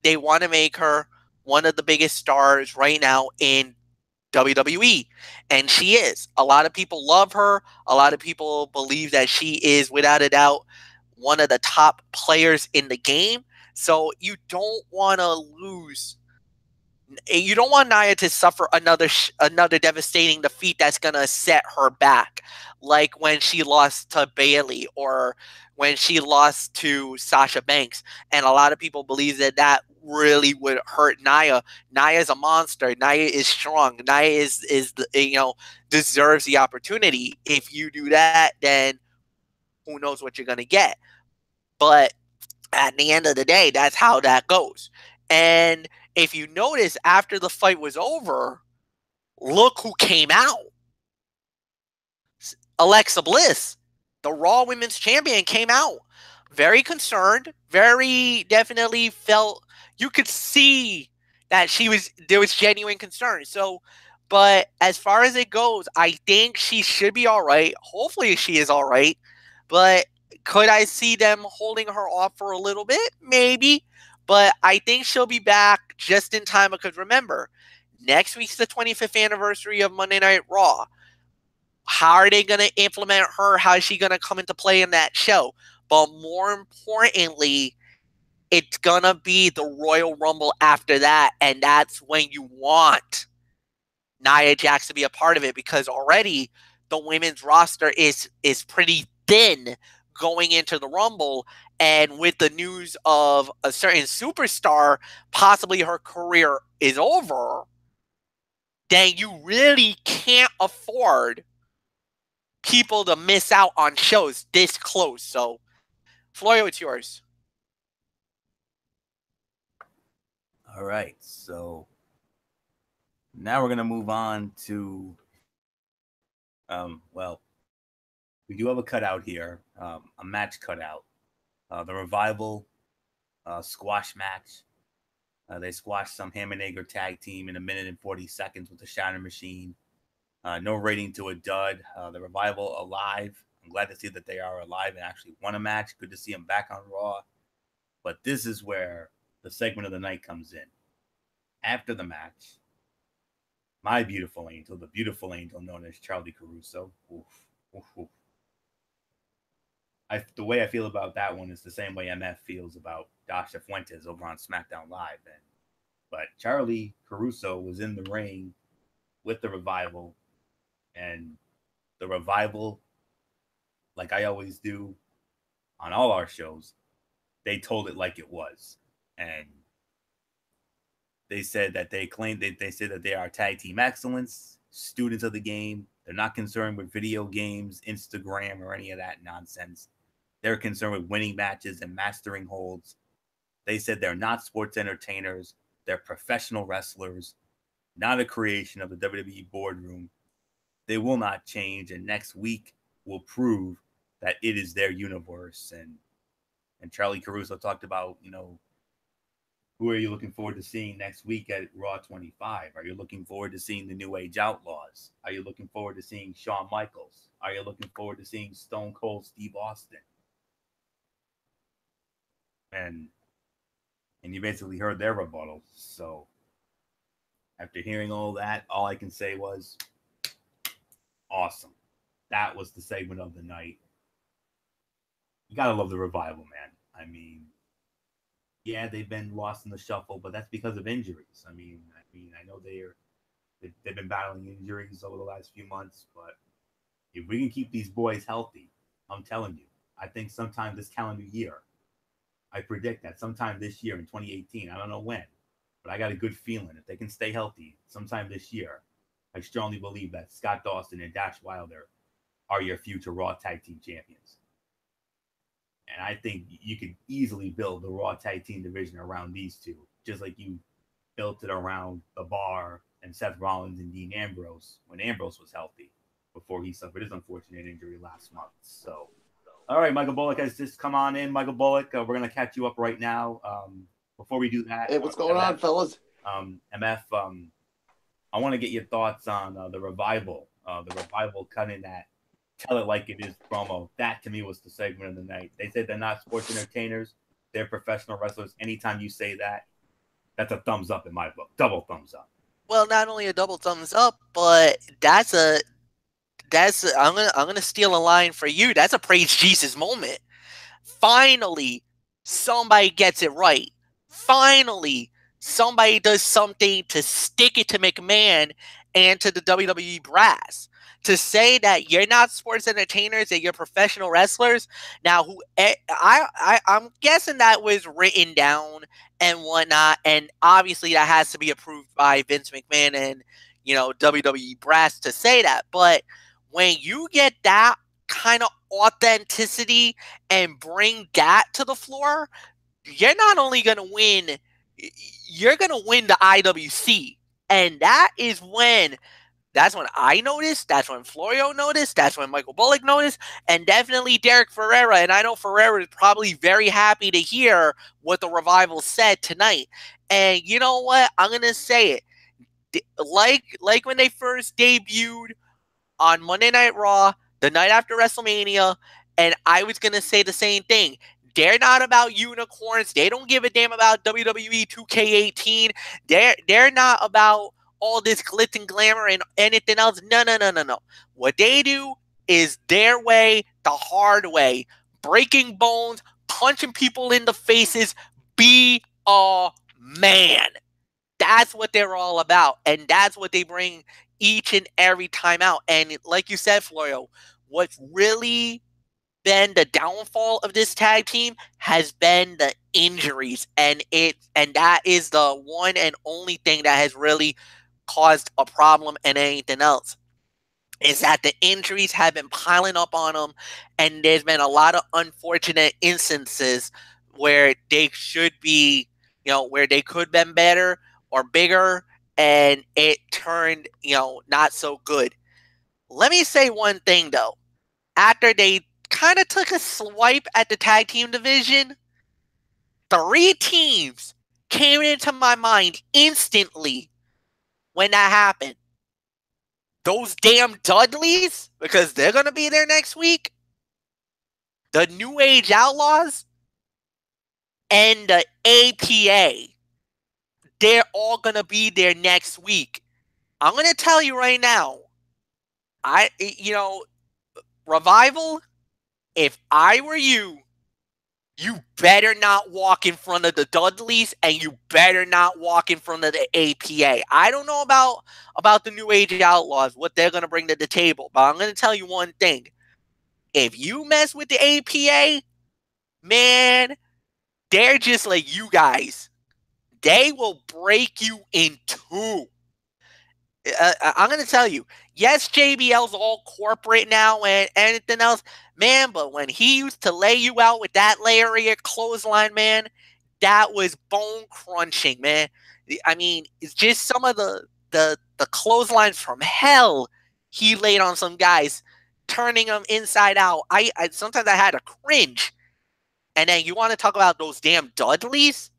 they want to make her one of the biggest stars right now in WWE, and she is. A lot of people love her. A lot of people believe that she is without a doubt one of the top players in the game. So you don't want to lose, you don't want Nia to suffer another devastating defeat that's gonna set her back, like when she lost to Bayley or when she lost to Sasha Banks. And a lot of people believe that that really would hurt Nia. Nia is a monster. Nia is strong. Nia is the, you know, deserves the opportunity. If you do that, then who knows what you're gonna get. But at the end of the day, that's how that goes. And if you notice, after the fight was over, look who came out. Alexa Bliss, the Raw Women's Champion, came out. Very concerned, very definitely felt, you could see that there was genuine concern. So, but as far as it goes, I think she should be all right. Hopefully she is all right. But could I see them holding her off for a little bit? Maybe. But I think she'll be back just in time because remember, next week's the 25th anniversary of Monday Night Raw. How are they going to implement her? How is she going to come into play in that show? But more importantly, it's going to be the Royal Rumble after that. And that's when you want Nia Jax to be a part of it because already the women's roster is pretty thin going into the Rumble. And with the news of a certain superstar, possibly her career is over, then you really can't afford people to miss out on shows this close. So, Florio, it's yours. All right. So, Now we're gonna move on to, well, we do have a cutout here, a match cutout. The Revival squash match. They squashed some Hammernager tag team in 1 minute and 40 seconds with the Shatter Machine. No rating to a dud. The Revival alive. I'm glad to see that they are alive and actually won a match. Good to see them back on Raw. But this is where the segment of the night comes in. After the match, my beautiful angel, the beautiful angel known as Charlie Caruso. The way I feel about that one is the same way MF feels about Dasha Fuentes over on SmackDown Live. But Charlie Caruso was in the ring with the Revival, and the Revival, like I always do on all our shows, they told it like it was. And they said that they said that they are tag team excellence, students of the game. They're not concerned with video games, Instagram, or any of that nonsense. They're concerned with winning matches and mastering holds. They said they're not sports entertainers. They're professional wrestlers, not a creation of the WWE boardroom. They will not change, and next week will prove that it is their universe. And Charlie Caruso talked about, who are you looking forward to seeing next week at Raw 25? Are you looking forward to seeing the New Age Outlaws? Are you looking forward to seeing Shawn Michaels? Are you looking forward to seeing Stone Cold Steve Austin? And you basically heard their rebuttals. So after hearing all that, all I can say was awesome. That was the segment of the night. You gotta love the Revival, man. I mean, yeah, they've been lost in the shuffle, but that's because of injuries. I mean, I know they've been battling injuries over the last few months, but if we can keep these boys healthy, I'm telling you, I think sometime this calendar year, I predict that sometime this year in 2018, I don't know when, but I got a good feeling if they can stay healthy sometime this year, I strongly believe that Scott Dawson and Dash Wilder are your future Raw Tag Team Champions. And I think you could easily build the Raw Tag Team division around these two, just like you built it around The Bar and Seth Rollins and Dean Ambrose when Ambrose was healthy before he suffered his unfortunate injury last month. So, all right, Michael Bullock has just come on in. Michael Bullock, we're going to catch you up right now. Before we do that, hey, what's going on, fellas? MF, I want to get your thoughts on the Revival. The Revival cutting that Tell It Like It Is promo. That to me was the segment of the night. They said they're not sports entertainers. They're professional wrestlers. Anytime you say that, that's a thumbs up in my book. Double thumbs up. Well, not only a double thumbs up, but I'm gonna steal a line for you. That's a praise Jesus moment. Finally, somebody gets it right. Finally, somebody does something to stick it to McMahon and to the WWE brass. To say that you're not sports entertainers and you're professional wrestlers. Now, I'm guessing that was written down and whatnot, and obviously that has to be approved by Vince McMahon and WWE brass to say that. But when you get that kind of authenticity and bring that to the floor, you're not only going to win, you're going to win the IWC. And that's when I noticed, that's when Florio noticed, that's when Michael Bullock noticed, and definitely Derek Ferreira. And I know Ferreira is probably very happy to hear what the Revival said tonight. And you know what? I'm going to say it. Like when they first debuted on Monday Night Raw, the night after WrestleMania, and I was going to say the same thing. They're not about unicorns. They don't give a damn about WWE 2K18. They're not about all this glitz and glamour and anything else. No. What they do is their way, the hard way. Breaking bones, punching people in the faces. Be a man. That's what they're all about. And that's what they bring each and every time out. And like you said, Florio, what's really been the downfall of this tag team has been the injuries. And that is the one and only thing that has really caused a problem and anything else. Is that the injuries have been piling up on them, and there's been a lot of unfortunate instances where they should be, where they could have been better or bigger, and it turned, not so good. Let me say one thing, though. After they kind of took a swipe at the tag team division, 3 teams came into my mind instantly when that happened. Those damn Dudleys, because they're going to be there next week. The New Age Outlaws and the APA. They're all going to be there next week. I'm going to tell you right now. Revival, if I were you, you better not walk in front of the Dudleys, and you better not walk in front of the APA. I don't know about the New Age Outlaws, what they're going to bring to the table, but I'm going to tell you one thing. If you mess with the APA, man, they're just like you guys. They will break you in two. I'm going to tell you, yes, JBL's all corporate now and anything else, man, but when he used to lay you out with that lariat clothesline, man, that was bone crunching, man. I mean, it's just some of the clotheslines from hell he laid on some guys, turning them inside out. I sometimes I had to cringe. And then you want to talk about those damn Dudleys?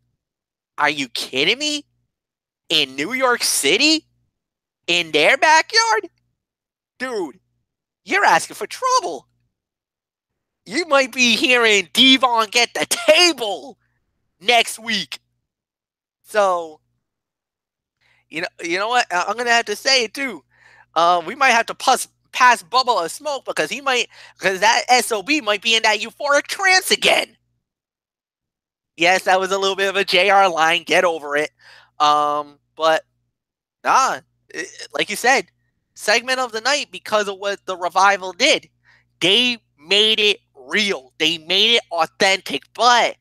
Are you kidding me? In New York City? In their backyard? Dude, you're asking for trouble. You might be hearing Devon get the table next week. So, you know what? I'm going to have to say it too. We might have to pass Bubba a smoke because that SOB might be in that euphoric trance again. Yes, that was a little bit of a JR line. Get over it. But, like you said, segment of the night because of what the Revival did. They made it real. They made it authentic. But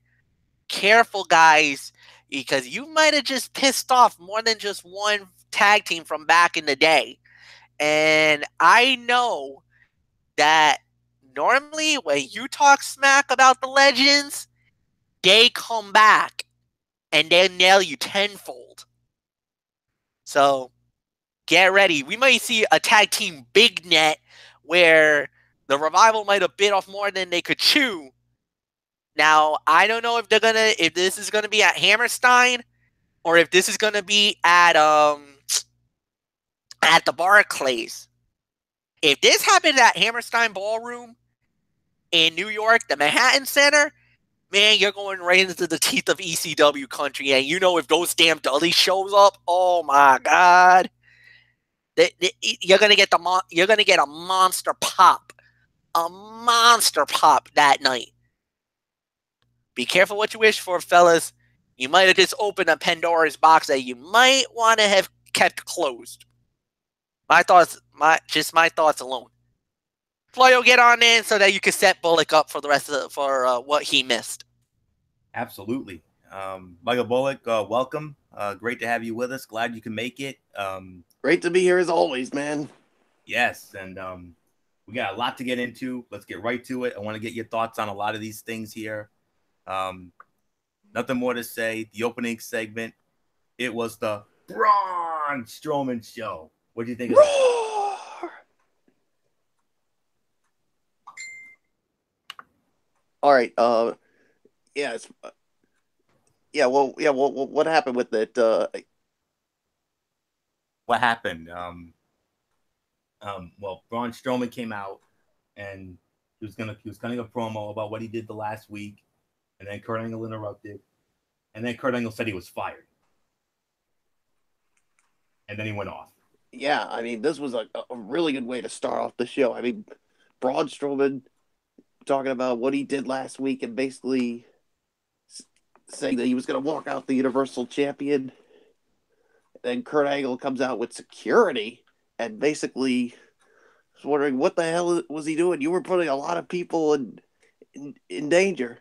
careful, guys, because you might have just pissed off more than just one tag team from back in the day. And I know that normally when you talk smack about the legends, they come back and they nail you tenfold. So get ready. We might see a tag team big net where the Revival might have bit off more than they could chew. Now, I don't know if this is gonna be at Hammerstein or if this is gonna be at the Barclays. If this happened at Hammerstein Ballroom in New York, the Manhattan Center, man, you're going right into the teeth of ECW country. And if those damn Dudley shows up, oh my God, you're gonna get a monster pop that night. Be careful what you wish for, fellas. You might have just opened a Pandora's box that you might want to have kept closed. My thoughts alone. Floyo, get on in so that you can set Bullock up for the rest of for what he missed. Absolutely. Michael Bullock, welcome. Great to have you with us. Glad you can make it. Great to be here as always, man. Yes, and we got a lot to get into. Let's get right to it. I want to get your thoughts on a lot of these things here. Nothing more to say. The opening segment, it was the Braun Strowman show. What do you think of that? All right. Yes. Well, what happened with it? What happened? Well, Braun Strowman came out and he was cutting a promo about what he did the last week, and then Kurt Angle interrupted, and then Kurt Angle said he was fired, and then he went off. Yeah, I mean, this was a really good way to start off the show. I mean, Braun Strowman talking about what he did last week and basically saying that he was going to walk out the Universal Champion. Then Kurt Angle comes out with security and basically was wondering what the hell was he doing? You were putting a lot of people in danger.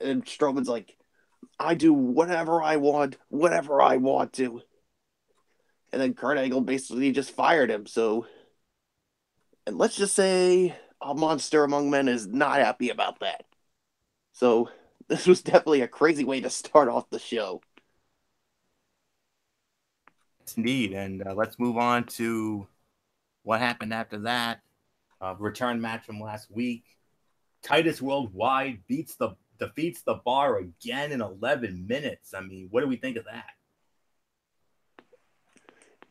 And Strowman's like, I do whatever I want, whenever I want to. And then Kurt Angle basically just fired him. So, and let's just say a monster among men is not happy about that. So this was definitely a crazy way to start off the show. Indeed, and let's move on to what happened after that. Return match from last week. Titus Worldwide defeats the Bar again in 11 minutes. I mean, what do we think of that?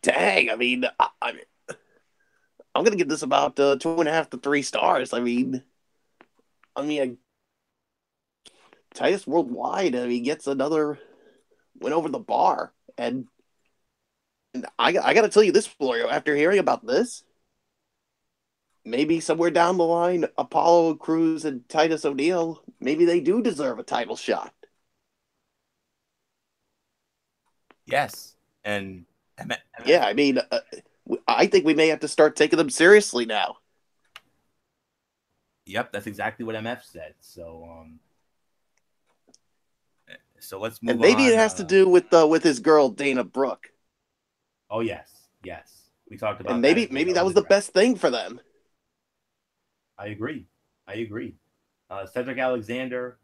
Dang, I mean, I'm gonna give this about 2.5 to 3 stars. I mean, Titus Worldwide. I mean, gets another win over the Bar, and I got to tell you this, Florio. After hearing about this, maybe somewhere down the line, Apollo Crews and Titus O'Neil, maybe they do deserve a title shot. Yes, and yeah, I mean, I think we may have to start taking them seriously now. Yep, that's exactly what MF said. So let's move on. And maybe it has to do with his girl Dana Brooke. Oh yes. We talked about and that. Maybe that was the best thing for them. I agree. Cedric Alexander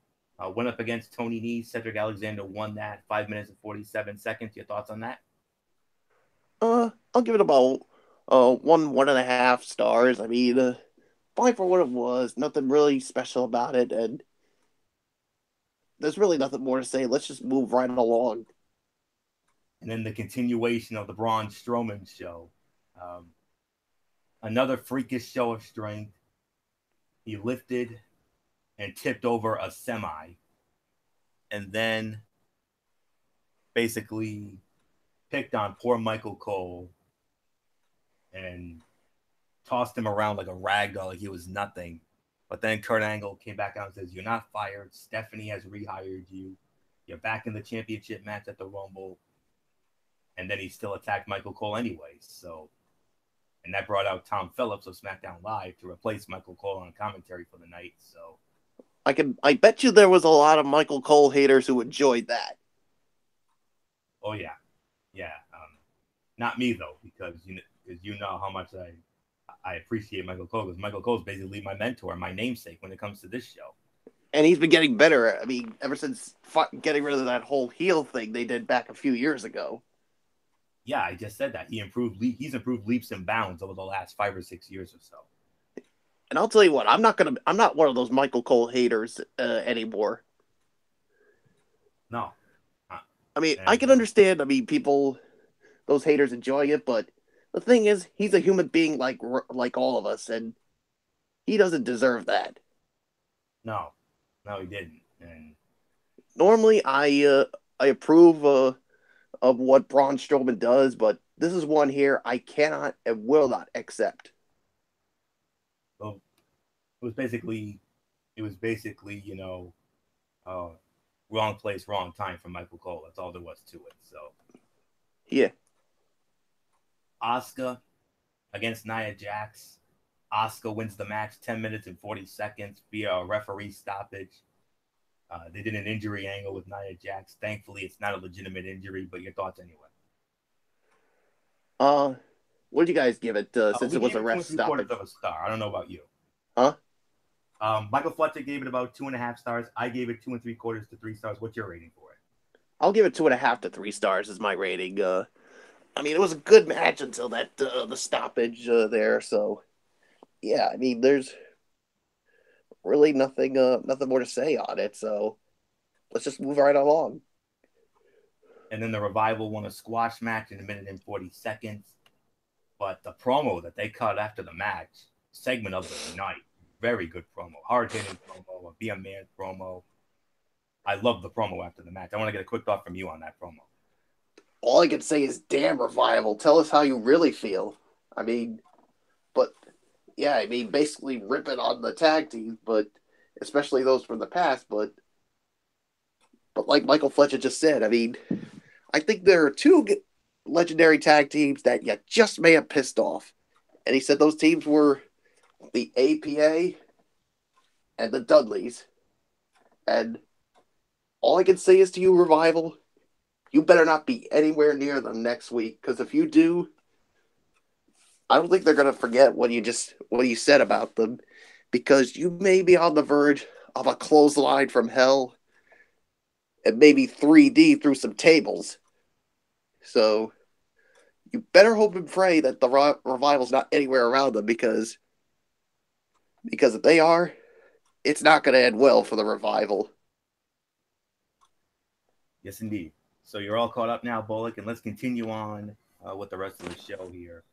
went up against Tony Nese. Cedric Alexander won that 5 minutes and 47 seconds. Your thoughts on that? I'll give it about 1.5 stars. I mean, fine for what it was. Nothing really special about it, and there's really nothing more to say. Let's just move right along. And then the continuation of the Braun Strowman show. Another freakish show of strength. He lifted and tipped over a semi, and then basically picked on poor Michael Cole and tossed him around like a rag doll, like he was nothing. But then Kurt Angle came back out and says, "You're not fired. Stephanie has rehired you. You're back in the championship match at the Rumble." And then he still attacked Michael Cole anyways. So, and that brought out Tom Phillips of SmackDown Live to replace Michael Cole on commentary for the night. So, I bet you there was a lot of Michael Cole haters who enjoyed that. Oh yeah. Not me though, because you know how much I appreciate Michael Cole, because Michael Cole is basically my mentor, my namesake when it comes to this show. And he's been getting better. I mean, ever since getting rid of that whole heel thing they did back a few years ago. Yeah, I just said that. He's improved leaps and bounds over the last 5 or 6 years or so. And I'll tell you what, I'm not one of those Michael Cole haters anymore. No. I mean, I can understand, people, those haters enjoying it, but the thing is, he's a human being like all of us, and he doesn't deserve that. No, he didn't. And normally, I approve of what Braun Strowman does, but this is one here I cannot and will not accept. Well, it was basically, wrong place, wrong time for Michael Cole. That's all there was to it. So, yeah. Asuka against Nia Jax. Asuka wins the match 10 minutes and 40 seconds via a referee stoppage. They did an injury angle with Nia Jax. Thankfully, it's not a legitimate injury, but your thoughts anyway. What did you guys give it since it was a ref stoppage? 2.75 of a star. I don't know about you. Huh? Michael Fletcher gave it about 2.5 stars. I gave it 2.75 to 3 stars. What's your rating for it? I'll give it 2.5 to 3 stars is my rating. It was a good match until that the stoppage there. So, yeah, there's really nothing more to say on it. So, let's just move right along. And then the Revival won a squash match in 1 minute and 40 seconds. But the promo that they cut after the match, segment of the night, very good promo. Hard-hitting promo, a Be a Man promo. I love the promo after the match. I want to get a quick thought from you on that promo. All I can say is, damn, Revival, tell us how you really feel. Basically ripping on the tag team, but especially those from the past. But like Michael Fletcher just said, I think there are 2 legendary tag teams that you just may have pissed off. And he said those teams were the APA and the Dudleys. And all I can say is to you, Revival, you better not be anywhere near them next week, because if you do, I don't think they're going to forget what you said about them, because you may be on the verge of a clothesline from hell and maybe 3D through some tables. So, you better hope and pray that the Revival's not anywhere around them because if they are, it's not going to end well for the Revival. Yes, indeed. So you're all caught up now, Bullock, and let's continue on with the rest of the show here.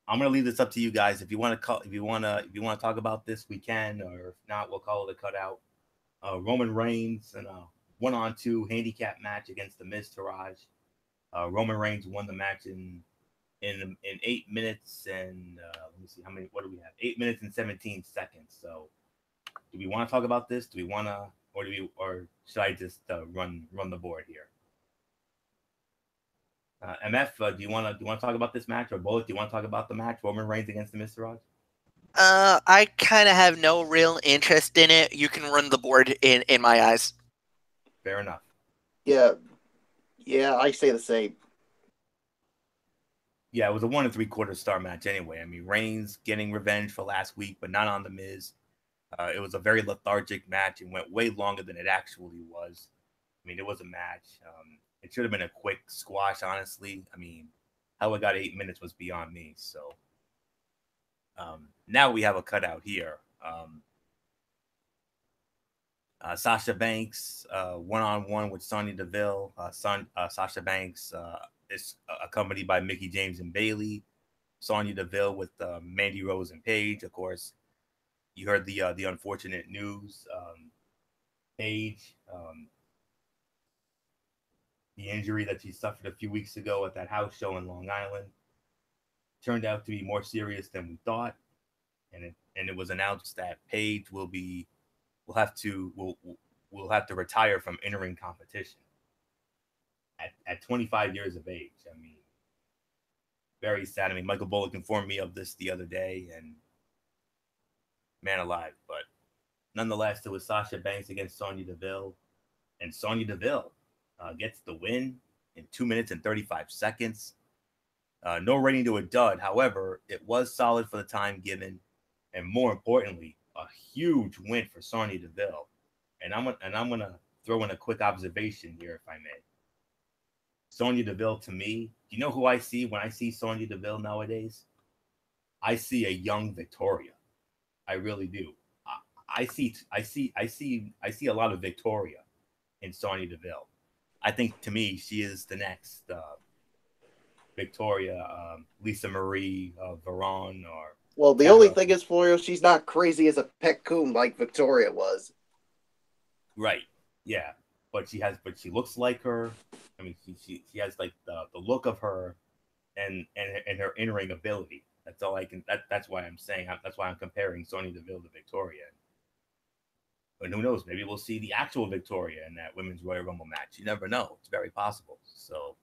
I'm gonna leave this up to you guys. If you want to talk about this, we can, or if not, we'll call it a cutout. Roman Reigns in a 1-on-2 handicap match against the Miz Taraj. Roman Reigns won the match in 8 minutes and let me see what do we have? 8 minutes and 17 seconds. So, do we want to talk about this? Do we want to, or should I just run the board here? MF, do you want to talk about this match, or Bullet? Do you want to talk about the match Roman Reigns against the Mr. Raj? I kind of have no real interest in it. You can run the board in my eyes. Fair enough. Yeah, I say the same. Yeah, it was a 1 3/4 star match anyway. I mean, Reigns getting revenge for last week, but not on the Miz. It was a very lethargic match and went way longer than it actually was. I mean, it was a match. It should have been a quick squash, honestly. I mean, how it got 8 minutes was beyond me. So now we have a cutout here. Sasha Banks, 1-on-1 with Sonya Deville. Sasha Banks is accompanied by Mickie James and Bayley. Sonya Deville with Mandy Rose and Paige. Of course, you heard the unfortunate news. Paige, the injury that she suffered a few weeks ago at that house show in Long Island turned out to be more serious than we thought, and it was announced that Paige will have to retire from in-ring competition at 25 years of age. I mean, very sad. I mean, Michael Bullock informed me of this the other day, and man alive. But nonetheless, it was Sasha Banks against Sonya Deville, and Sonya Deville gets the win in 2 minutes and 35 seconds. No rating to a dud. However, it was solid for the time given, and more importantly, a huge win for Sonya Deville. And I'm gonna throw in a quick observation here, if I may. Sonya Deville, to me, do you know who I see when I see Sonya Deville nowadays? I see a young Victoria. I really do. I see a lot of Victoria in Sonya Deville. I think, to me, she is the next Victoria, Lisa Marie Varon, or. Well, the only thing is, Florio, she's not crazy as a pet coon like Victoria was. Right. Yeah. But she looks like her. I mean, she has like the look of her, and her in-ring ability. That's all I can. That's why I'm saying. That's why I'm comparing Sonya Deville to Victoria. But who knows? Maybe we'll see the actual Victoria in that Women's Royal Rumble match. You never know. It's very possible. So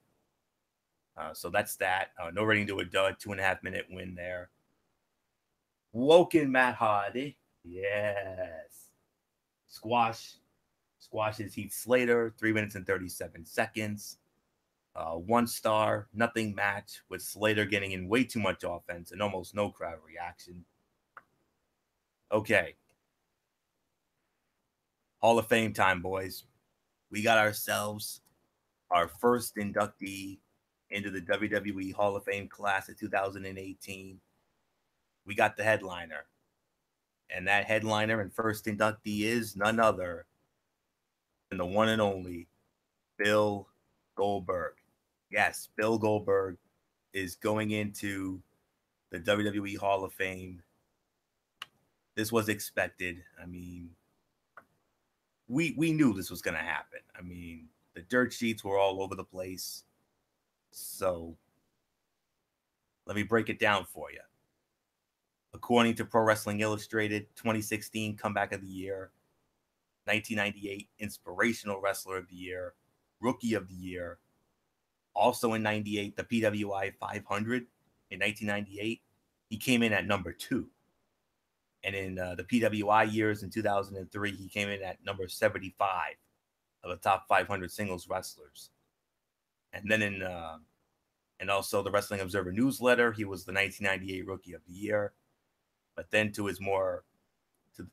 that's that. No rating to a dud. 2.5 minute win there. Woken Matt Hardy. Yes. Squashes Heath Slater. 3 minutes and 37 seconds. 1 star, nothing match, with Slater getting in way too much offense and almost no crowd reaction. Okay. Hall of Fame time, boys. We got ourselves our first inductee into the WWE Hall of Fame class of 2018. We got the headliner. And that headliner and first inductee is none other than the one and only Bill Goldberg. Yes, Bill Goldberg is going into the WWE Hall of Fame. This was expected. I mean, we knew this was going to happen. I mean, the dirt sheets were all over the place. So let me break it down for you. According to Pro Wrestling Illustrated, 2016 Comeback of the Year, 1998 Inspirational Wrestler of the Year, Rookie of the Year. Also in 98, the PWI 500 in 1998, he came in at number 2. And in the PWI years in 2003, he came in at number 75 of the top 500 singles wrestlers. And then and also the Wrestling Observer newsletter, he was the 1998 Rookie of the Year. But then to his more,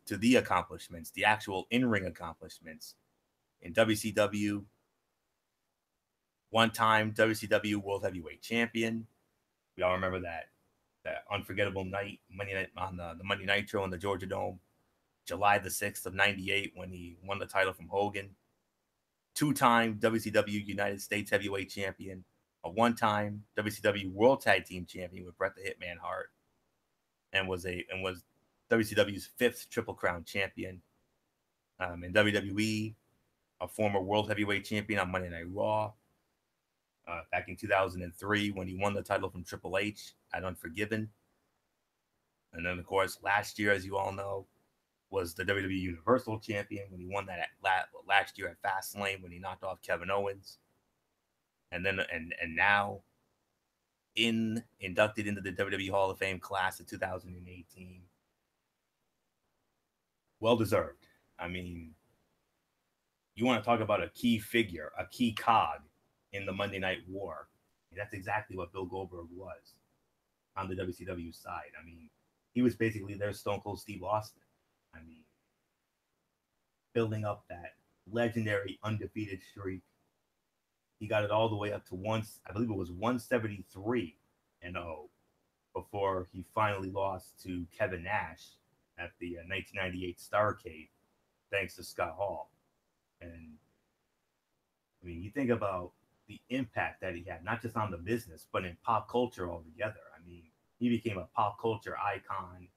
to the accomplishments, the actual in-ring accomplishments, in WCW, one-time WCW World Heavyweight Champion. We all remember that unforgettable night, Monday night on the Monday Nitro in the Georgia Dome, July the 6th of '98, when he won the title from Hogan. Two-time WCW United States Heavyweight Champion, a one-time WCW World Tag Team Champion with Bret the Hitman Hart, and was WCW's 5th Triple Crown champion. In WWE, a former World Heavyweight Champion on Monday Night Raw. Back in 2003, when he won the title from Triple H at Unforgiven. And then, of course, last year, as you all know, was the WWE Universal Champion when he won that last year at Fastlane when he knocked off Kevin Owens. And then and now inducted into the WWE Hall of Fame class of 2018. Well deserved. I mean, you want to talk about a key figure, a key cog in the Monday Night War. That's exactly what Bill Goldberg was on the WCW side. I mean, he was basically their Stone Cold Steve Austin. I mean, building up that legendary undefeated streak. He got it all the way up to I believe it was 173-0 before he finally lost to Kevin Nash at the 1998 Starrcade, thanks to Scott Hall. And I mean, you think about the impact that he had, not just on the business, but in pop culture altogether. I mean, he became a pop culture icon,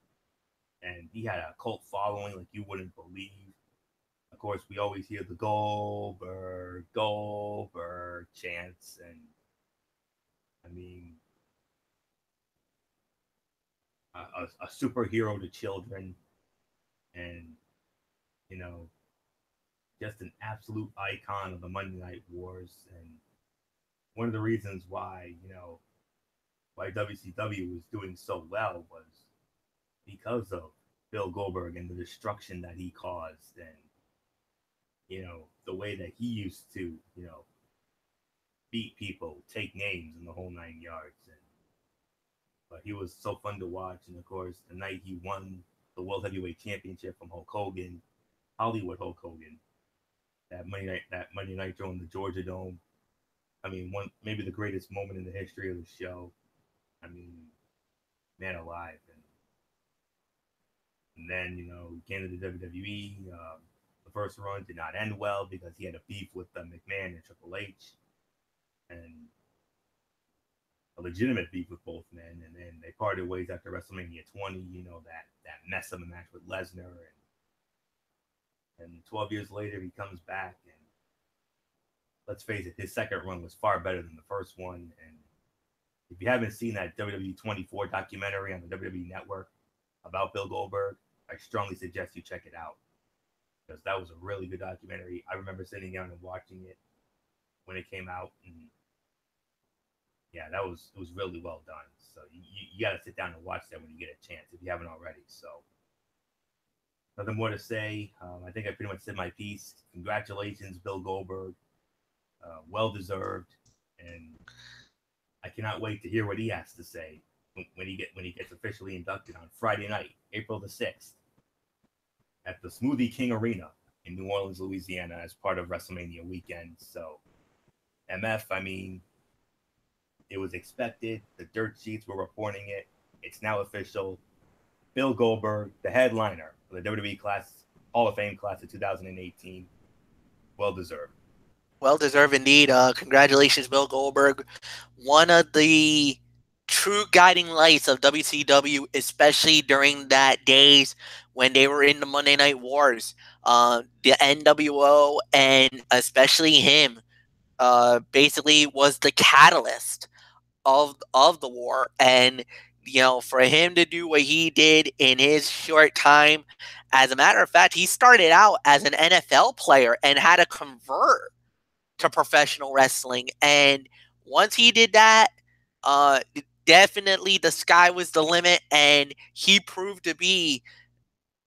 and he had a cult following like you wouldn't believe. Of course, we always hear the Goldberg chants, and I mean, a superhero to children, and you know, just an absolute icon of the Monday Night Wars. And one of the reasons why WCW was doing so well was because of Bill Goldberg and the destruction that he caused, and the way that he used to beat people, take names, and the whole 9 yards. But he was so fun to watch. And of course, the night he won the World Heavyweight Championship from Hulk Hogan, Hollywood Hulk Hogan, that Monday Nitro in the Georgia Dome. I mean, maybe the greatest moment in the history of the show. I mean, man alive. And then, he came to the WWE. The first run did not end well because he had a beef with McMahon and Triple H. And a legitimate beef with both men. And then they parted ways after WrestleMania 20, that mess of a match with Lesnar. And 12 years later, he comes back, and let's face it, his second run was far better than the first one. And if you haven't seen that WWE 24 documentary on the WWE Network about Bill Goldberg, I strongly suggest you check it out, because that was a really good documentary. I remember sitting down and watching it when it came out, and yeah, it was really well done. So you got to sit down and watch that when you get a chance if you haven't already. So nothing more to say. I think I pretty much said my piece. Congratulations, Bill Goldberg. Well deserved, and I cannot wait to hear what he has to say when he gets officially inducted on Friday night, April the 6th, at the Smoothie King Arena in New Orleans, Louisiana, as part of WrestleMania weekend. So, MF, I mean, it was expected. The dirt sheets were reporting it. It's now official. Bill Goldberg, the headliner of the WWE Hall of Fame class of 2018. Well deserved. Well deserved indeed. Congratulations, Bill Goldberg. One of the true guiding lights of WCW, especially during that days when they were in the Monday Night Wars. The NWO, and especially him, basically was the catalyst of the war. And for him to do what he did in his short time, as a matter of fact, he started out as an NFL player and had to convert to professional wrestling. And once he did that, definitely the sky was the limit, and he proved to be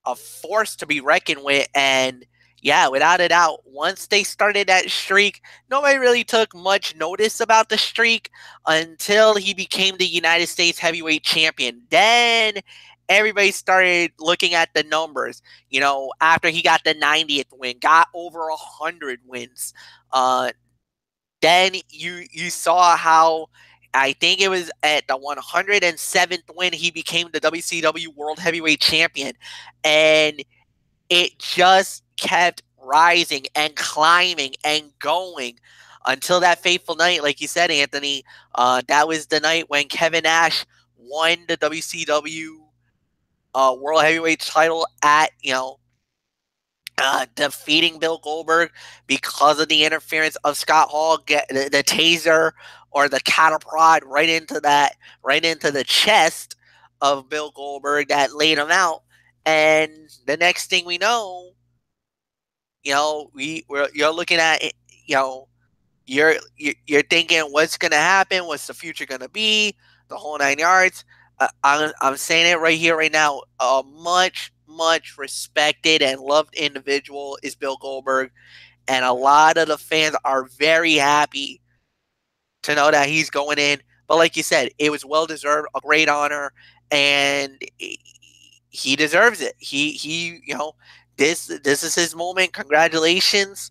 a force to be reckoned with. And yeah, without a doubt, once they started that streak, nobody really took much notice about the streak until he became the United States Heavyweight Champion. Then everybody started looking at the numbers. After he got the 90th win, got over 100 wins, then you saw how I think it was at the 107th win he became the WCW World Heavyweight Champion, and it just kept rising and climbing and going until that fateful night, like you said, Anthony. That was the night when Kevin Nash won the WCW World Heavyweight title at defeating Bill Goldberg because of the interference of Scott Hall, get the taser or the cattle prod right into the chest of Bill Goldberg that laid him out. And the next thing we know, you're looking at it, you're thinking what's gonna happen, what's the future gonna be, the whole 9 yards. I'm saying it right here, right now. A much respected and loved individual is Bill Goldberg, and a lot of the fans are very happy to know that he's going in. But like you said, it was well deserved, a great honor, and he deserves it. He this is his moment. Congratulations.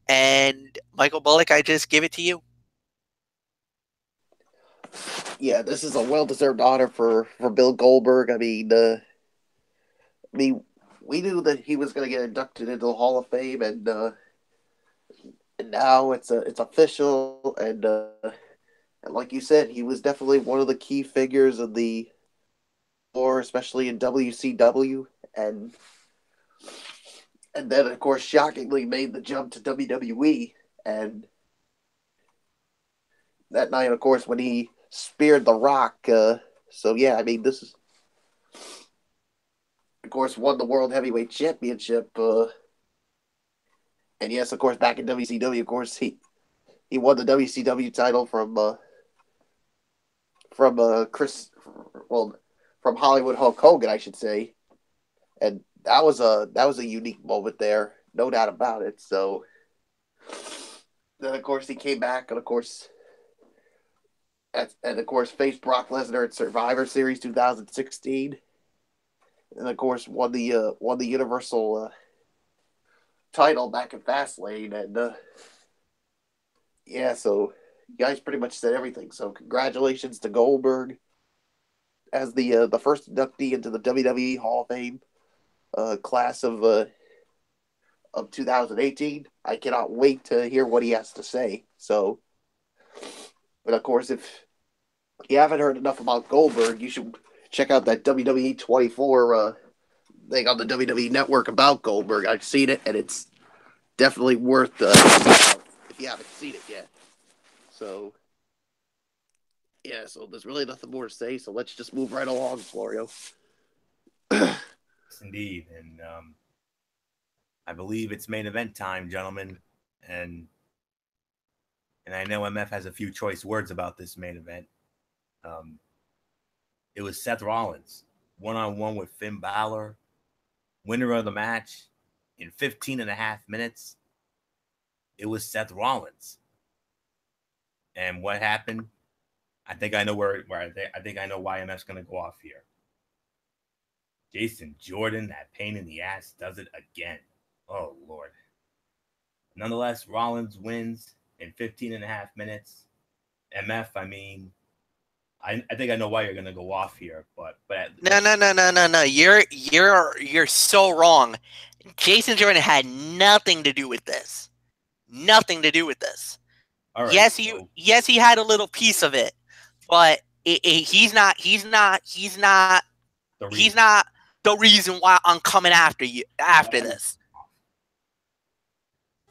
And Michael Bullock, I just give it to you. Yeah, this is a well-deserved honor for Bill Goldberg. I mean, we knew that he was going to get inducted into the Hall of Fame, and now it's official. And like you said, he was definitely one of the key figures of the war, especially in WCW, and then of course, shockingly, made the jump to WWE. And that night, of course, when he speared The Rock. So yeah, I mean, this is, of course, won the World Heavyweight Championship. And yes, of course, back in WCW, of course, he won the WCW title from Hollywood Hulk Hogan, I should say. And that was a unique moment there, no doubt about it. So then, of course, he came back, and of course, faced Brock Lesnar at Survivor Series 2016, and of course won the Universal title back in Fastlane. And yeah, so you guys pretty much said everything. So congratulations to Goldberg as the first inductee into the WWE Hall of Fame class of 2018. I cannot wait to hear what he has to say. So, but of course, if you haven't heard enough about Goldberg, you should check out that WWE 24 thing on the WWE Network about Goldberg. I've seen it, and it's definitely worth if you haven't seen it yet. So, yeah, so there's really nothing more to say, so let's just move right along, Florio. Indeed, and I believe it's main event time, gentlemen, and I know MF has a few choice words about this main event. It was Seth Rollins, one-on-one with Finn Balor, winner of the match in 15.5 minutes. It was Seth Rollins. And what happened? I think I know I think I know why MF's going to go off here. Jason Jordan, that pain in the ass, does it again. Oh, Lord. Nonetheless, Rollins wins in 15.5 minutes. MF, I mean, I think I know why you're going to go off here, but No. You're so wrong. Jason Jordan had nothing to do with this. Nothing to do with this. All right, yes, he had a little piece of it, but he's not the reason why I'm coming after you after this.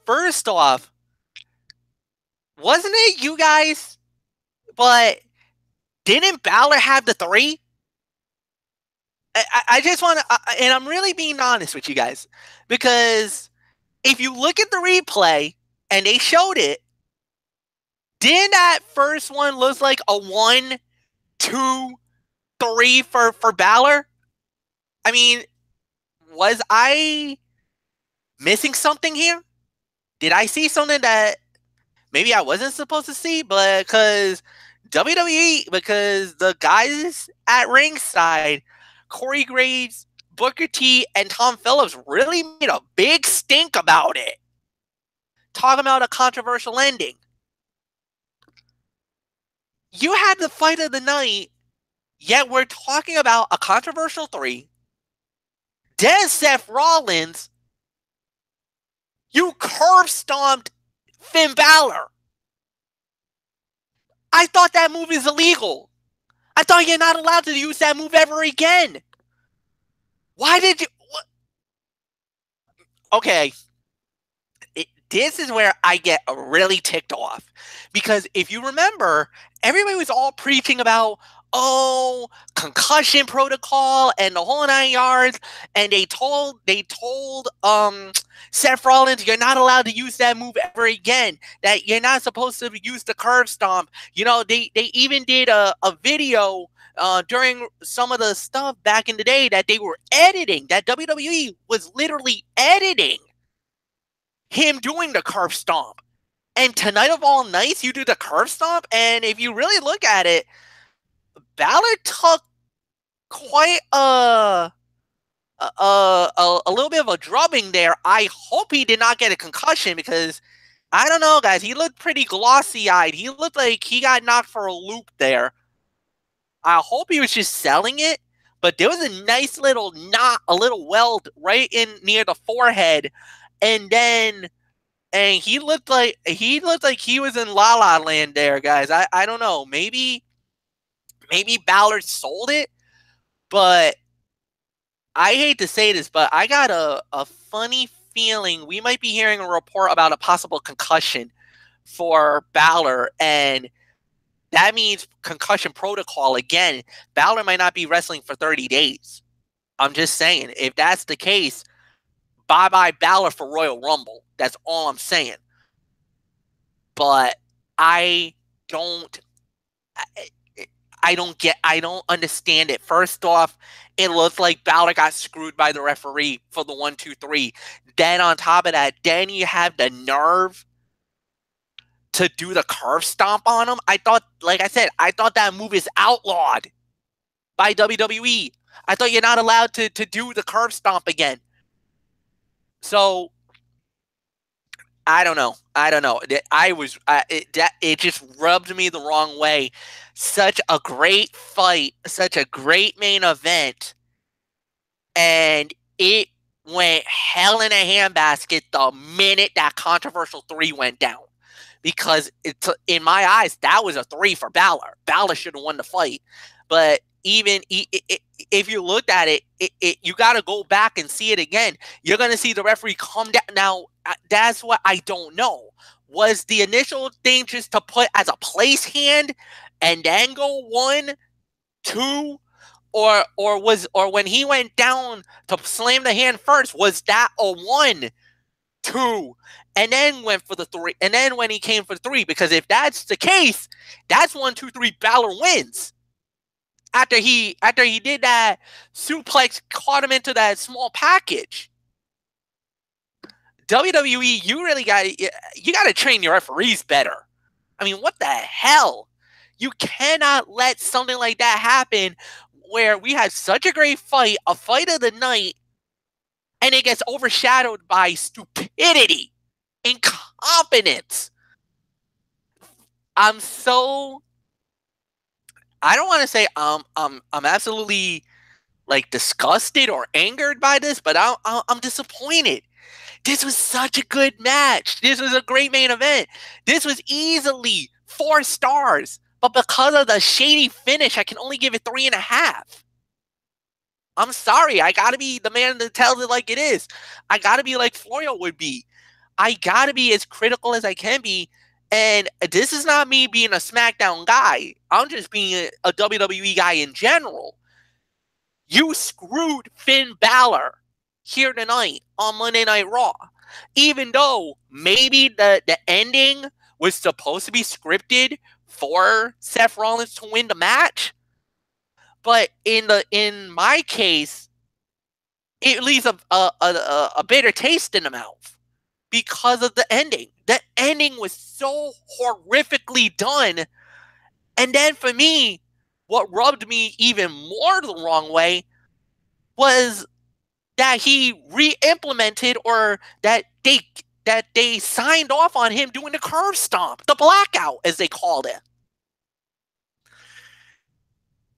First off, wasn't it you guys? But didn't Balor have the 3? I just want to, and I'm really being honest with you guys, because if you look at the replay and they showed it, didn't that first one look like a 1, 2, 3 for Balor? I mean, was I missing something here? Did I see something that maybe I wasn't supposed to see? But because the guys at ringside, Corey Graves, Booker T, and Tom Phillips really made a big stink about it. Talking about a controversial ending. You had the fight of the night, yet we're talking about a controversial 3. Then Seth Rollins, you curb stomped Finn Balor. I thought that move is illegal. I thought you're not allowed to use that move ever again. Why did you? What? Okay. This is where I get really ticked off. Because if you remember, everybody was all preaching about, concussion protocol and the whole 9 yards. And they told Seth Rollins, you're not allowed to use that move ever again. That you're not supposed to use the curb stomp. You know, they even did a video during some of the stuff back in the day that they were editing, that WWE was literally editing him doing the curb stomp. And tonight of all nights, you do the curb stomp. And if you really look at it, Balor took quite a little bit of a drubbing there. I hope he did not get a concussion because, I don't know, guys, he looked pretty glossy-eyed. He looked like he got knocked for a loop there. I hope he was just selling it, but there was a nice little knot, a little weld right in near the forehead, and he looked like he was in La La Land there, guys. I don't know. Maybe Balor sold it, but I hate to say this, but I got a funny feeling we might be hearing a report about a possible concussion for Balor, and that means concussion protocol again. Balor might not be wrestling for 30 days. I'm just saying, if that's the case, bye-bye Balor for Royal Rumble. That's all I'm saying. But I don't understand it. First off, it looks like Balor got screwed by the referee for the 1, 2, 3. Then on top of that, then you have the nerve to do the curve stomp on him. I thought that move is outlawed by WWE. I thought you're not allowed to do the curve stomp again. So I don't know. It just rubbed me the wrong way. Such a great fight, such a great main event, and it went hell in a handbasket the minute that controversial 3 went down. Because in my eyes, that was a 3 for Balor. Balor should have won the fight. But even if you looked at it, you got to go back and see it again. You're going to see the referee come down. Now, that's what I don't know. Was the initial thing just to put as a place hand and then go 1, 2, or when he went down to slam the hand first, was that a 1, 2, and then went for the 3, and then when he came for 3? Because if that's the case, that's 1, 2, 3. Balor wins. After he did that suplex, caught him into that small package. WWE, you got to train your referees better. I mean, what the hell? You cannot let something like that happen where we had such a great fight, a fight of the night, and it gets overshadowed by stupidity, incompetence. I don't want to say I'm absolutely like disgusted or angered by this, but I'm disappointed. This was such a good match. This was a great main event. This was easily 4 stars, but because of the shady finish, I can only give it 3.5. I'm sorry. I got to be the man that tells it like it is. I got to be like Florio would be. I got to be as critical as I can be. And this is not me being a SmackDown guy. I'm just being a WWE guy in general. You screwed Finn Balor here tonight on Monday Night Raw. Even though maybe the ending was supposed to be scripted for Seth Rollins to win the match. But in my case, it leaves a bitter taste in the mouth because of the ending. The ending was so horrifically done. And then for me, what rubbed me even more the wrong way was that he re-implemented, or that they signed off on him doing the curve stomp, the blackout, as they called it.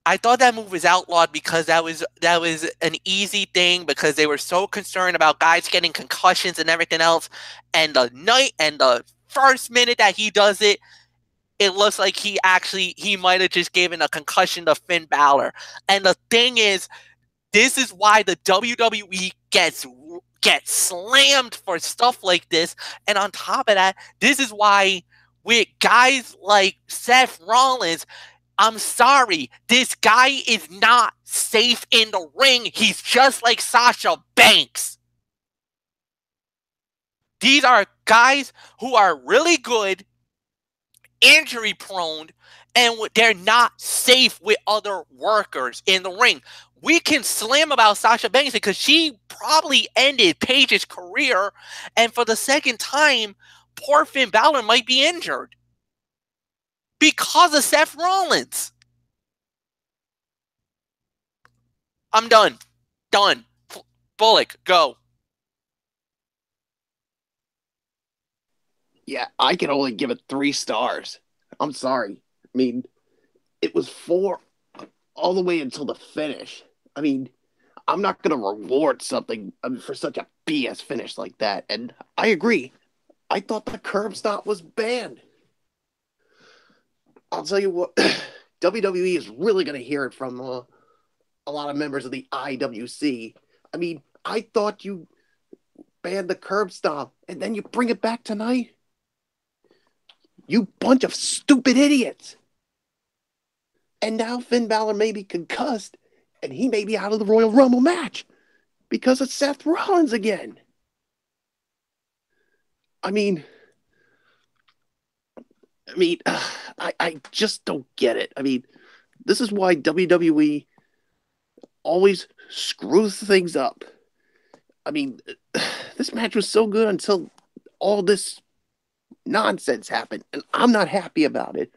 I thought that move was outlawed because that was an easy thing because they were so concerned about guys getting concussions and everything else. And the first minute that he does it, it looks like he might have just given a concussion to Finn Balor. And the thing is, this is why the WWE gets slammed for stuff like this. And on top of that, this is why with guys like Seth Rollins, I'm sorry, this guy is not safe in the ring. He's just like Sasha Banks. These are guys who are really good, injury prone, and they're not safe with other workers in the ring. We can slam about Sasha Banks because she probably ended Paige's career, and for the second time, poor Finn Balor might be injured because of Seth Rollins. I'm done. Done. Bullock, go. Yeah, I can only give it 3 stars. I'm sorry. I mean, it was 4 all the way until the finish. I mean, I'm not going to reward something for such a BS finish like that. And I agree. I thought the curb stop was banned. I'll tell you what, WWE is really going to hear it from a lot of members of the IWC. I mean, I thought you banned the curb stop and then you bring it back tonight. You bunch of stupid idiots. And now Finn Balor may be concussed and he may be out of the Royal Rumble match because of Seth Rollins again. I mean, I just don't get it. I mean, this is why WWE always screws things up. I mean, this match was so good until all this nonsense happened, and I'm not happy about it.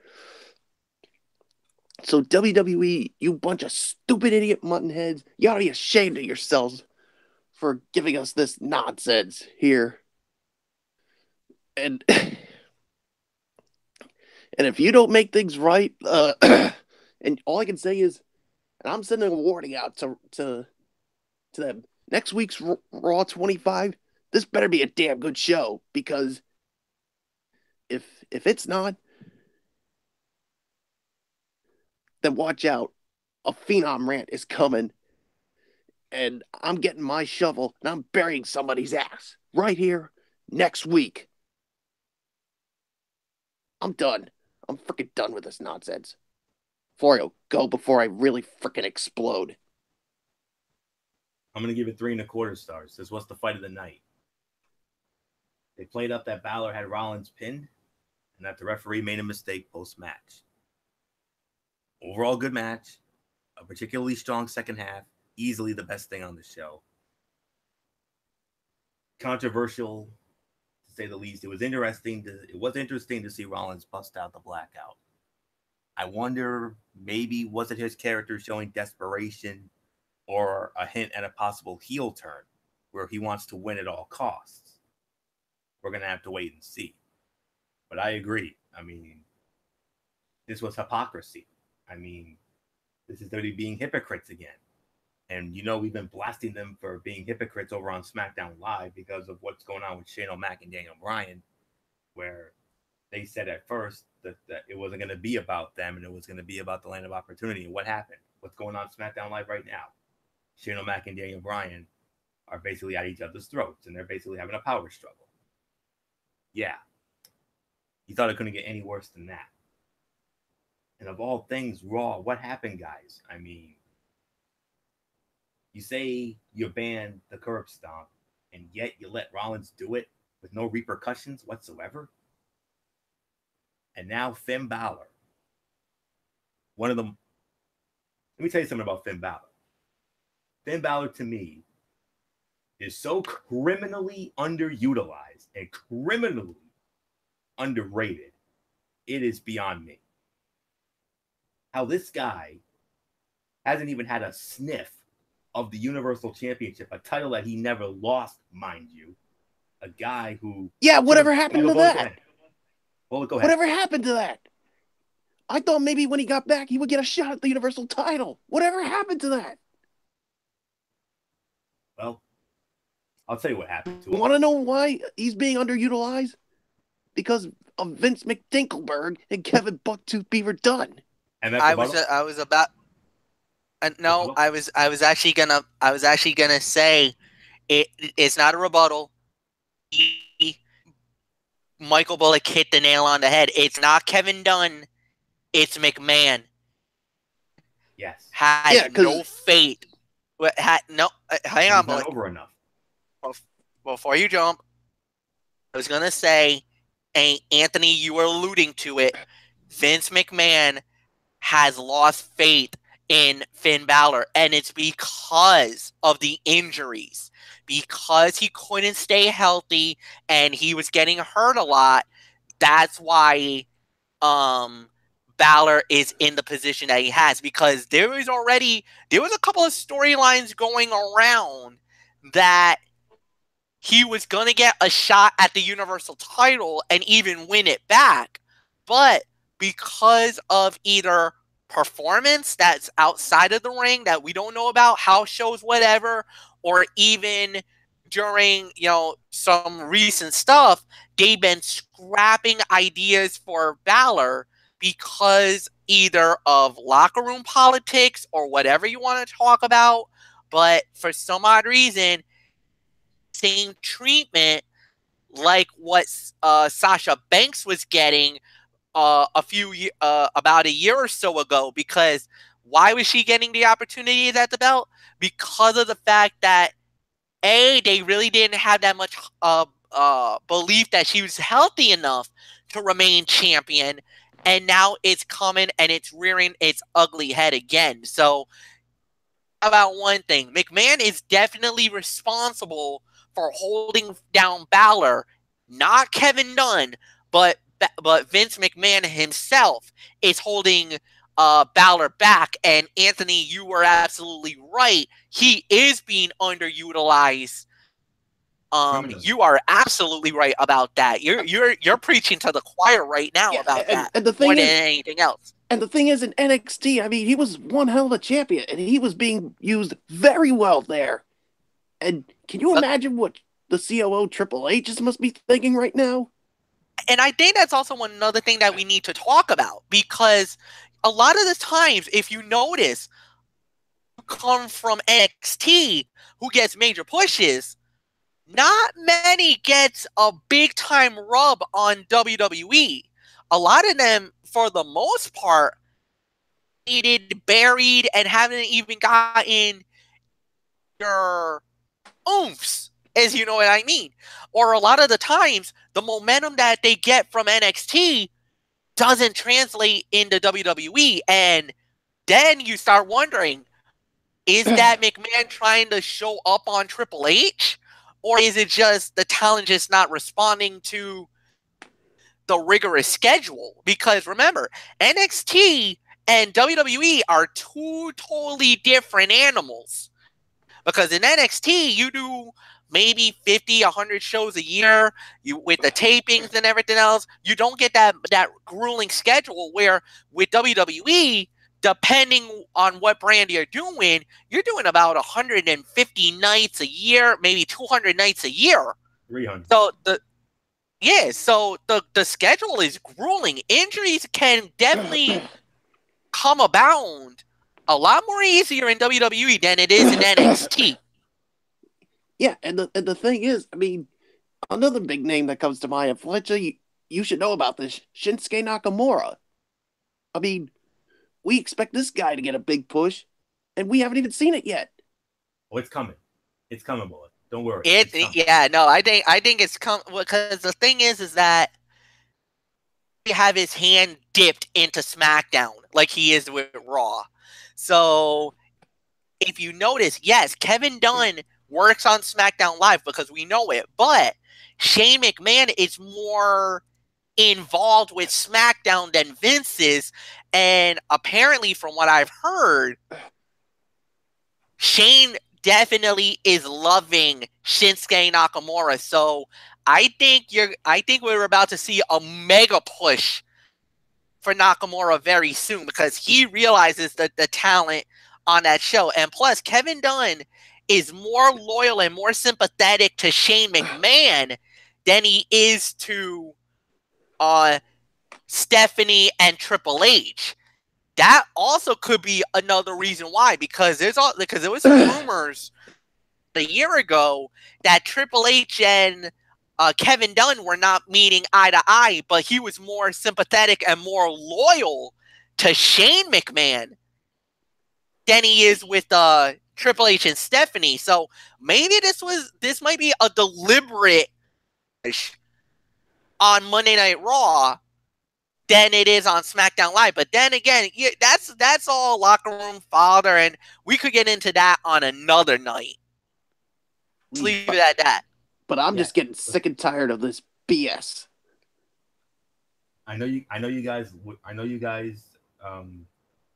So WWE, you bunch of stupid idiot muttonheads, you ought to be ashamed of yourselves for giving us this nonsense here. And and if you don't make things right, and all I can say is, and I'm sending a warning out to them. Next week's Raw 25, this better be a damn good show, because if it's not, then watch out. A Phenom rant is coming, and I'm getting my shovel and I'm burying somebody's ass right here next week. I'm done. I'm freaking done with this nonsense. Florio, go before I really freaking explode. I'm going to give it 3.25 stars. This was the fight of the night. They played up that Balor had Rollins pinned and that the referee made a mistake post-match. Overall good match. A particularly strong second half. Easily the best thing on the show. Controversial, to say the least. It was interesting to see Rollins bust out the blackout. I wonder, maybe was it his character showing desperation or a hint at a possible heel turn where he wants to win at all costs? We're going to have to wait and see. But I agree. I mean, this was hypocrisy. I mean, this is WWE being hypocrites again. And, we've been blasting them for being hypocrites over on SmackDown Live because of what's going on with Shane O'Mac and Daniel Bryan, where they said at first that it wasn't going to be about them and it was going to be about the Land of Opportunity. And what happened? What's going on SmackDown Live right now? Shane O'Mac and Daniel Bryan are basically at each other's throats, and they're basically having a power struggle. Yeah. You thought it couldn't get any worse than that. And of all things, Raw, what happened, guys? I mean, you say you banned the curb stomp, and yet you let Rollins do it with no repercussions whatsoever? And now Finn Balor. One of them. Let me tell you something about Finn Balor. Finn Balor, to me, is so criminally underutilized and criminally underrated. It is beyond me. How this guy hasn't even had a sniff of the Universal Championship, a title that he never lost, mind you. A guy who... Yeah, whatever happened to that? Well, go ahead. Whatever happened to that? I thought maybe when he got back, he would get a shot at the Universal title. Whatever happened to that? Well, I'll tell you what happened to You him. want to know why he's being underutilized? Because of Vince McDinkleberg and Kevin Bucktooth Beaver Dunn. And I was about. No, I was actually gonna say it's not a rebuttal. Michael Bullock hit the nail on the head. It's not Kevin Dunn. It's McMahon. Yes. Has no fate. Hang on, Bullock. Not over enough. Before you jump, I was gonna say, Anthony, you were alluding to it. Vince McMahon has lost faith in Finn Balor, and it's because of the injuries. Because he couldn't stay healthy and he was getting hurt a lot. That's why Balor is in the position that he has, because there was a couple of storylines going around that he was going to get a shot at the Universal title and even win it back. But because of either performance that's outside of the ring that we don't know about, house shows, whatever, or even during, some recent stuff, they've been scrapping ideas for Balor because either of locker room politics or whatever you want to talk about. But for some odd reason, same treatment like what Sasha Banks was getting about a year or so ago. Because why was she getting the opportunities at the belt? Because of the fact that they really didn't have that much belief that she was healthy enough to remain champion, and now it's coming and it's rearing its ugly head again. So, about one thing, McMahon is definitely responsible for holding down Balor, not Kevin Dunn, but Vince McMahon himself is holding Balor back. And Anthony, you were absolutely right. He is being underutilized. You are absolutely right about that. You're preaching to the choir right now about that. And the thing more than anything else. And the thing is, in NXT, I mean, he was one hell of a champion, and he was being used very well there. And can you imagine what the COO Triple H must be thinking right now? And I think that's also another thing that we need to talk about, because a lot of the times, if you notice, you come from NXT who gets major pushes, not many gets a big time rub on WWE. A lot of them, for the most part, buried and haven't even gotten your oomphs, as you know what I mean. Or a lot of the times, the momentum that they get from NXT doesn't translate into WWE. And then you start wondering, is that McMahon trying to show up on Triple H? Or is it just the talent just not responding to the rigorous schedule? Because remember, NXT and WWE are two totally different animals. Because in NXT, you do maybe 50, 100 shows a year with the tapings and everything else. You don't get that grueling schedule, where with WWE, depending on what brand you're doing about 150 nights a year, maybe 200 nights a year. 300. So the schedule is grueling. Injuries can definitely come abound a lot more easier in WWE than it is in NXT. Yeah, and the thing is, I mean, another big name that comes to mind, Fletcher, you should know about this, Shinsuke Nakamura. I mean, we expect this guy to get a big push, and we haven't even seen it yet. Oh, it's coming. It's coming, boy. Don't worry. I think it's coming, because the thing is that he have his hand dipped into SmackDown like he is with Raw. So if you notice, yes, Kevin Dunn works on SmackDown Live because we know it, but Shane McMahon is more involved with SmackDown than Vince is, and apparently from what I've heard, Shane definitely is loving Shinsuke Nakamura. So I think we're about to see a mega push for Nakamura very soon because he realizes that the talent on that show. And plus, Kevin Dunn is more loyal and more sympathetic to Shane McMahon than he is to Stephanie and Triple H. That also could be another reason why, because there was some rumors a year ago that Triple H and Kevin Dunn were not meeting eye to eye, but he was more sympathetic and more loyal to Shane McMahon than he is with Triple H and Stephanie. So maybe this might be a deliberate on Monday Night Raw than it is on SmackDown Live. But then again, that's all locker room fodder, and we could get into that on another night. Let's leave it at that. But I'm just getting sick and tired of this BS. I know you guys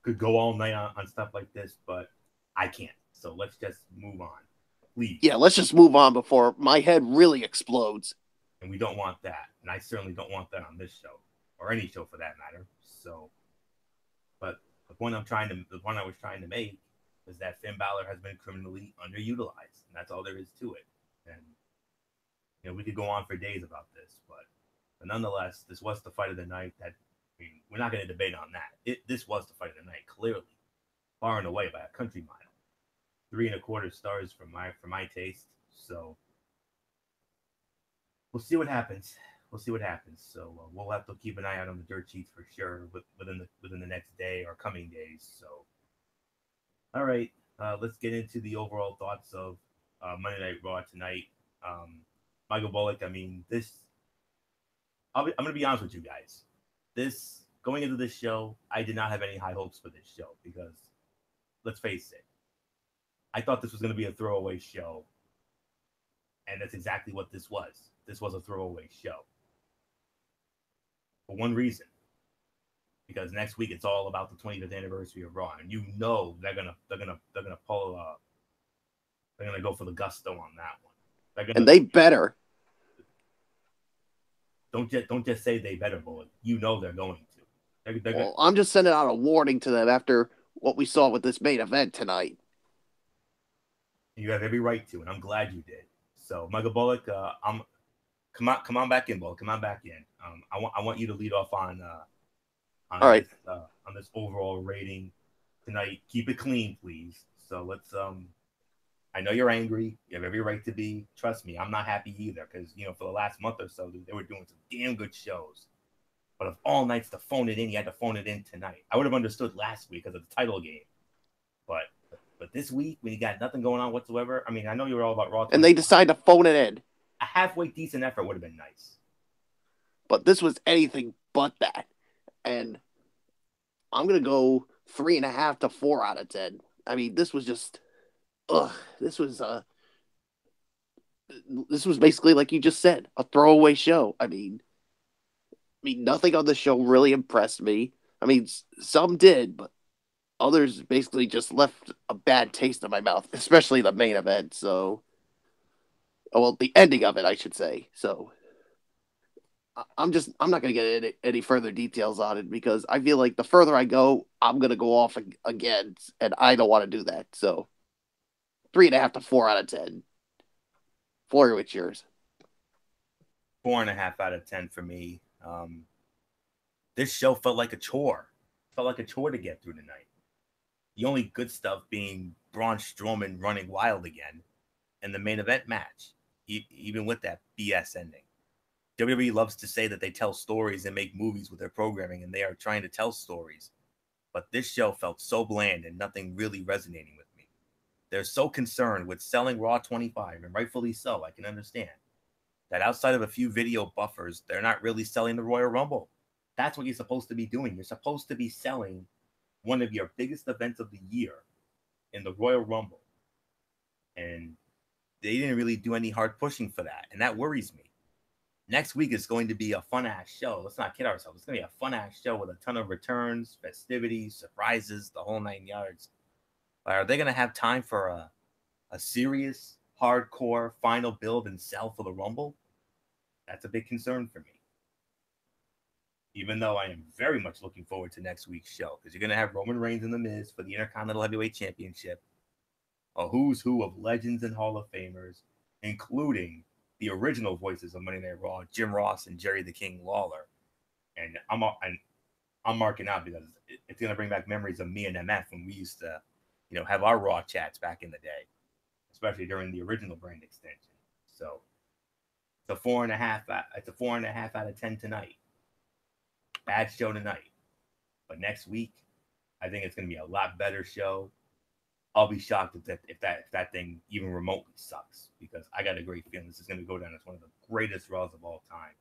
could go all night on stuff like this, but I can't. So let's just move on, please. Yeah, let's just move on before my head really explodes. And we don't want that, and I certainly don't want that on this show or any show for that matter. So, but the point I was trying to make is that Finn Balor has been criminally underutilized, and that's all there is to it. And we could go on for days about this, but nonetheless, this was the fight of the night. We're not going to debate on that. This was the fight of the night, clearly, far and away by a country mile. 3.25 stars for my taste. So we'll see what happens. So we'll have to keep an eye out on the dirt sheets for sure within the next day or coming days. So, all right, let's get into the overall thoughts of Monday Night Raw tonight. Michael Bullock. I mean, I'm going to be honest with you guys. Going into this show, I did not have any high hopes for this show because, let's face it, I thought this was going to be a throwaway show, and that's exactly what this was. This was a throwaway show. For one reason, because next week it's all about the 25th anniversary of Raw, and they're gonna go for the gusto on that one. And they better. Don't just say they better, Bullet. They're going to. Well, I'm just sending out a warning to them after what we saw with this main event tonight. You have every right to, and I'm glad you did. So, Michael Bullock, come on back in, Bullock. Come on back in. I want you to lead off on this overall rating tonight. Keep it clean, please. So let's. I know you're angry. You have every right to be. Trust me, I'm not happy either because for the last month or so they were doing some damn good shows. But of all nights to phone it in, you had to phone it in tonight. I would have understood last week because of the title game, but this week when you got nothing going on whatsoever, I mean, I know you were all about Raw, and they decided to phone it in. A halfway decent effort would have been nice. But this was anything but that, and I'm gonna go 3.5 to 4 out of 10. I mean, this was just. This was basically like you just said, a throwaway show. I mean, nothing on the show really impressed me. I mean, some did, but others basically just left a bad taste in my mouth, especially the main event. So, well, the ending of it, I should say. So, I'm not going to get any further details on it because I feel like the further I go, I'm going to go off again, and I don't want to do that. So, 3.5 to 4 out of 10. Flory, what's yours? 4.5 out of 10 for me. This show felt like a chore. To get through tonight. The only good stuff being Braun Strowman running wild again, and the main event match, even with that BS ending. WWE loves to say that they tell stories and make movies with their programming, and they are trying to tell stories. But this show felt so bland and nothing really resonating with me. They're so concerned with selling Raw 25, and rightfully so, I can understand, that outside of a few video buffers, they're not really selling the Royal Rumble. That's what you're supposed to be doing. You're supposed to be selling one of your biggest events of the year in the Royal Rumble. And they didn't really do any hard pushing for that, and that worries me. Next week is going to be a fun-ass show. Let's not kid ourselves. It's going to be a fun-ass show with a ton of returns, festivities, surprises, the whole 9 yards. But are they going to have time for a serious, hardcore final build and sell for the Rumble? That's a big concern for me. even though I am very much looking forward to next week's show, because you're going to have Roman Reigns and The Miz for the Intercontinental Heavyweight Championship, a who's who of legends and Hall of Famers, including the original voices of Monday Night Raw, Jim Ross and Jerry the King Lawler. And I'm marking out because it's going to bring back memories of me and MF when we used to, have our Raw chats back in the day, especially during the original brand extension. So it's a 4.5. It's a 4.5 out of 10 tonight. Bad show tonight, but next week, I think it's going to be a lot better show. I'll be shocked if that thing even remotely sucks, because I got a great feeling this is going to go down as one of the greatest Raws of all time,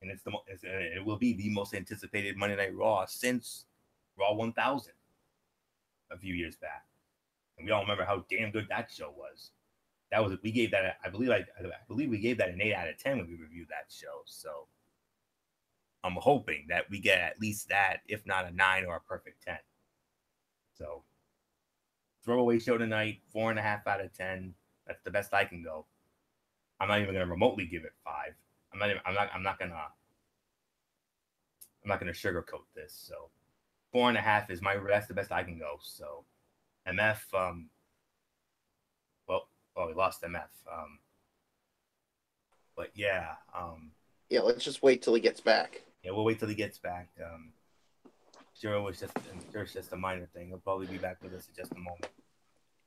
and it will be the most anticipated Monday Night Raw since Raw 1000 a few years back, and we all remember how damn good that show was. We gave that, I believe we gave that an 8 out of 10 when we reviewed that show. So I'm hoping that we get at least that, if not a 9 or a perfect 10. So throwaway show tonight, 4.5 out of 10. That's the best I can go. I'm not even gonna remotely give it 5. I'm not gonna sugarcoat this. So 4.5 that's the best I can go. So MF, we lost MF. But yeah. Yeah, let's just wait till he gets back. Yeah, we'll wait till he gets back. Sure, it's just a minor thing. He'll probably be back with us in just a moment.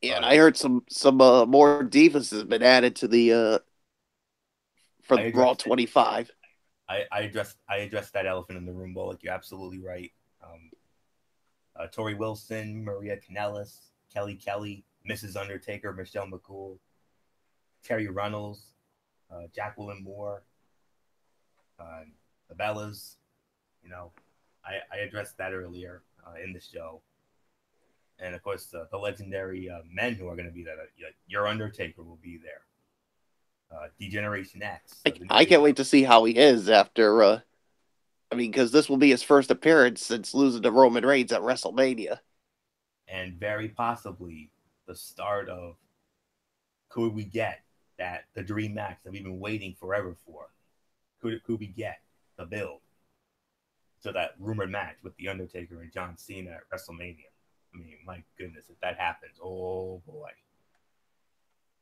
Yeah, and I heard some more divas has been added to the for Raw 25. I addressed that elephant in the room, Bullock. You're absolutely right. Tori Wilson, Maria Kanellis, Kelly Kelly, Mrs. Undertaker, Michelle McCool, Terry Runnels, Jacqueline Moore, the Bellas. I addressed that earlier in the show. And of course, the legendary men who are going to be there. Your Undertaker will be there. D-Generation X. I can't wait to see how he is after. Because this will be his first appearance since losing to Roman Reigns at WrestleMania, and very possibly the start of could we get the dream match that we've been waiting forever for? Could we get the build to that rumored match with The Undertaker and John Cena at WrestleMania? I mean, my goodness, if that happens, oh boy.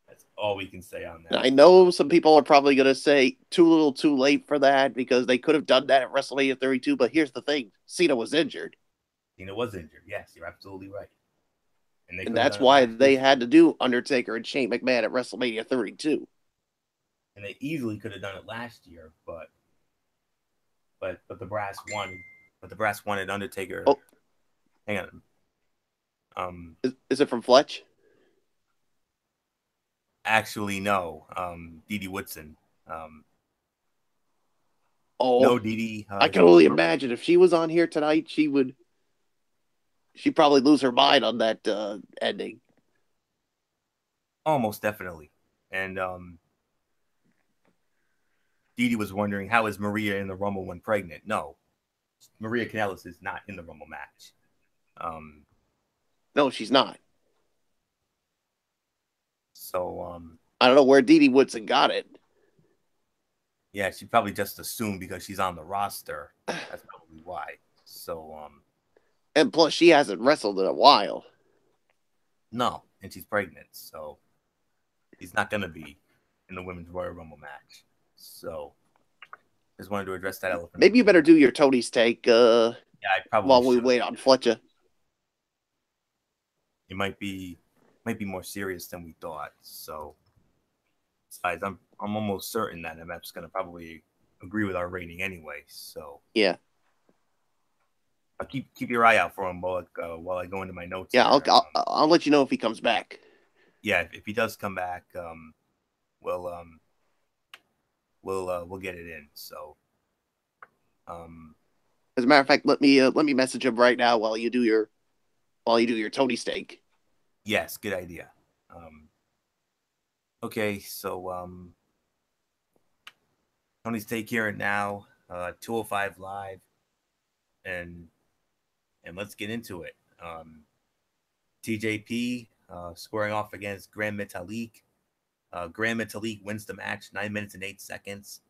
That's all we can say on that. I know some people are probably going to say too little too late for that because they could have done that at WrestleMania 32, but here's the thing. Cena was injured. Yes, you're absolutely right. And that's why they had to do Undertaker and Shane McMahon at WrestleMania 32. And they easily could have done it last year, but the brass wanted Undertaker. Oh. Hang on. Is it from Fletch? Actually, no. Dee Woodson. No, Dee. I can only imagine if she was on here tonight, she'd probably lose her mind on that ending. Almost definitely. And Dee was wondering, how is Maria in the Rumble when pregnant? No, Maria Kanellis is not in the Rumble match. No, she's not. So I don't know where Dee Woodson got it. Yeah, she probably just assumed because she's on the roster. That's probably why. So and plus she hasn't wrestled in a while. No, and she's pregnant, so she's not gonna be in the Women's Royal Rumble match. So just wanted to address that elephant. Maybe you better do your Tony's take I probably while we wait on Fletcher. It might be more serious than we thought. So besides, I'm almost certain that MF's gonna probably agree with our rating anyway. So yeah, I'll keep your eye out for him while I go into my notes. Yeah, I'll let you know if he comes back. Yeah, if he does come back, we'll get it in. So, as a matter of fact, let me message him right now while you do your Tony steak. Yes, good idea. Okay, so Tony's take here and now, 205 Live, and let's get into it. TJP squaring off against Grand Metalik. Grand Metalik wins the match, 9 minutes and 8 seconds.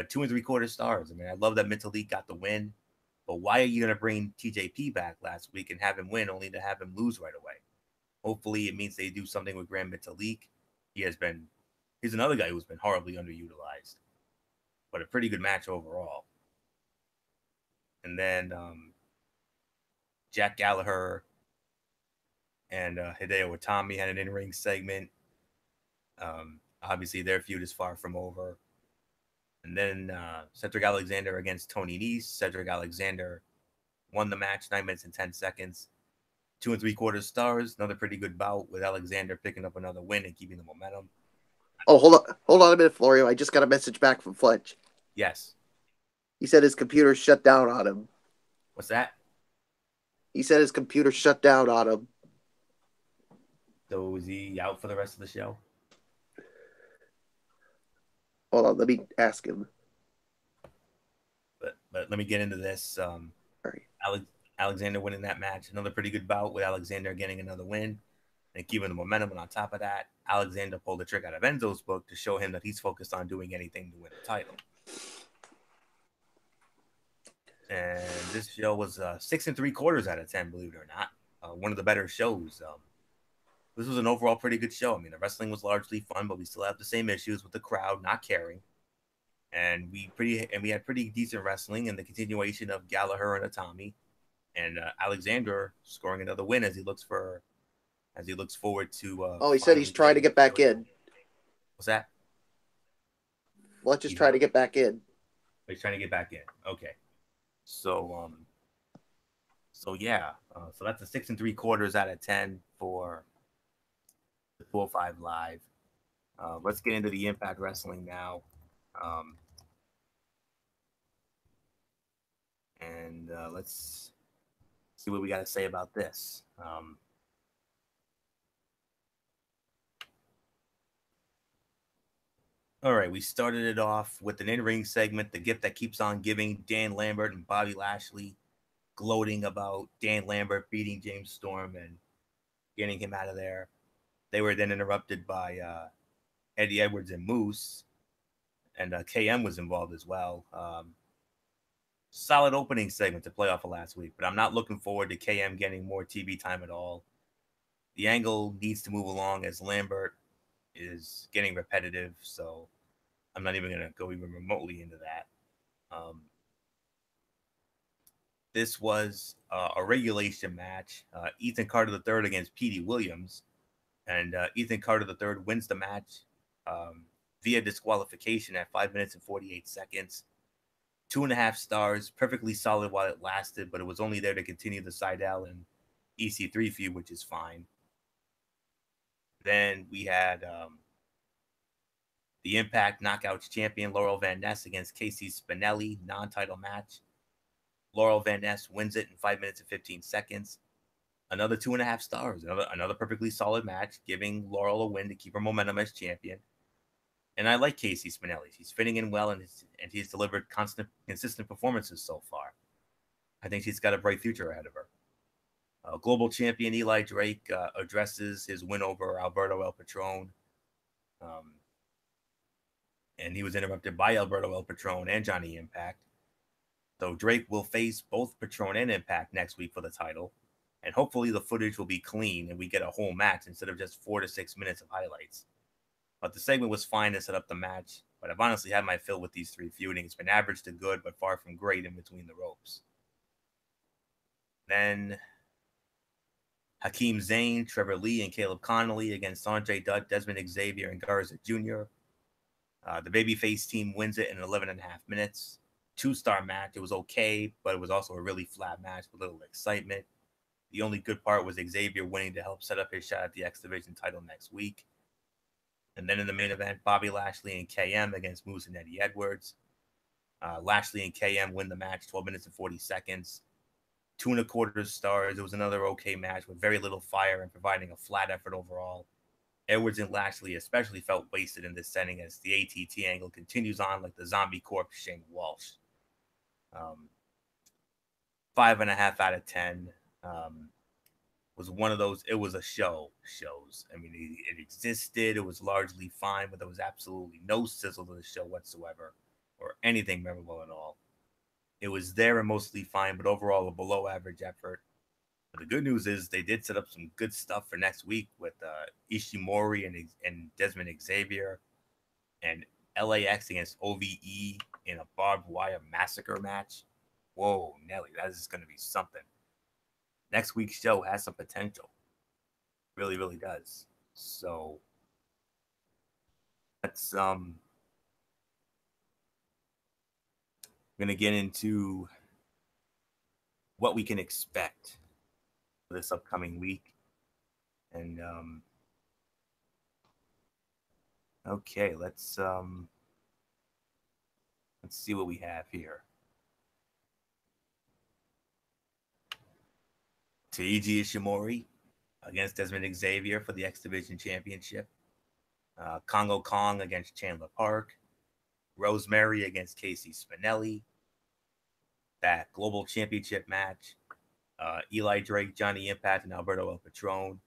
2 3/4 stars. I mean, I love that Metalik got the win, but why are you going to bring TJP back last week and have him win only to have him lose right away? Hopefully, it means they do something with Grand Metalik. He's another guy who's been horribly underutilized, but a pretty good match overall. And then Jack Gallagher and Hideo Itami had an in-ring segment. Obviously, their feud is far from over. And then Cedric Alexander against Tony Nese. Cedric Alexander won the match, 9 minutes and 10 seconds. 2 3/4 stars. Another pretty good bout with Alexander picking up another win and keeping the momentum. Oh, hold on a minute, Florio. I just got a message back from Fletch. Yes. He said his computer shut down on him. What's that? He said his computer shut down on him. So is he out for the rest of the show? Hold on, let me ask him. But let me get into this. All right. Alexander winning that match. Another pretty good bout with Alexander getting another win and keeping the momentum. And on top of that, Alexander pulled the trick out of Enzo's book to show him that he's focused on doing anything to win the title. And this show was 6 3/4 out of 10, believe it or not. One of the better shows. This was an overall pretty good show. I mean, the wrestling was largely fun, but we still have the same issues with the crowd not caring. And we had pretty decent wrestling and the continuation of Gallagher and Itami, and Alexander scoring another win as he looks forward to. He said he's trying to get back in. What's that? Let's just try to get back in. He's trying to get back in. Okay. So yeah. So that's a 6 3/4 out of 10 for the 205 Live. Let's get into the Impact Wrestling now. And let's see what we got to say about this. All right, we started it off with an in-ring segment, the gift that keeps on giving. Dan Lambert and Bobby Lashley gloating about Dan Lambert beating James Storm and getting him out of there. They were then interrupted by Eddie Edwards and Moose, and KM was involved as well. Solid opening segment to play off of last week, but I'm not looking forward to KM getting more TV time at all. The angle needs to move along as Lambert is getting repetitive, so I'm not even going to go even remotely into that. This was a regulation match. Ethan Carter III against Petey Williams, and Ethan Carter III wins the match via disqualification at 5 minutes and 48 seconds. 2.5 stars, perfectly solid while it lasted, but it was only there to continue the Seidel and EC3 feud, which is fine. Then we had the Impact Knockouts champion Laurel Van Ness against Casey Spinelli, non-title match. Laurel Van Ness wins it in 5 minutes and 15 seconds. Another 2.5 stars, another perfectly solid match, giving Laurel a win to keep her momentum as champion. And I like Casey Spinelli. She's fitting in well, and he's delivered consistent performances so far. I think she's got a bright future ahead of her. Global champion Eli Drake addresses his win over Alberto El Patron. And he was interrupted by Alberto El Patron and Johnny Impact. So Drake will face both Patron and Impact next week for the title. And hopefully the footage will be clean and we get a whole match instead of just 4 to 6 minutes of highlights. But the segment was fine to set up the match. But I've honestly had my fill with these three feuding. It's been average to good, but far from great in between the ropes. Then Hakeem Zayn, Trevor Lee, and Caleb Connolly against Andre Dutt, Desmond Xavier, and Garza Jr. The babyface team wins it in 11.5 minutes. 2-star match. It was okay, but it was also a really flat match with little excitement. The only good part was Xavier winning to help set up his shot at the X Division title next week. And then in the main event, Bobby Lashley and KM against Moose and Eddie Edwards. Lashley and KM win the match 12 minutes and 40 seconds. 2.25 stars. It was another okay match with very little fire and providing a flat effort overall. Edwards and Lashley especially felt wasted in this setting as the ATT angle continues on like the zombie corpse Shane Walsh. 5.5 out of 10. Was one of those, it was a shows. I mean, it existed. It was largely fine, but there was absolutely no sizzle to the show whatsoever. or anything memorable at all. It was there and mostly fine, but overall a below average effort. But the good news is they did set up some good stuff for next week with Ishimori and Desmond Xavier and LAX against OVE in a barbed wire massacre match. Whoa, Nelly, that is going to be something. Next week's show has some potential. Really, really does. So let's going to get into what we can expect for this upcoming week. And okay, let's see what we have here. Taiji Ishimori against Desmond Xavier for the X Division Championship. Congo Kong against Chandler Park. Rosemary against Casey Spinelli. That Global Championship match. Eli Drake, Johnny Impact, and Alberto El Patron.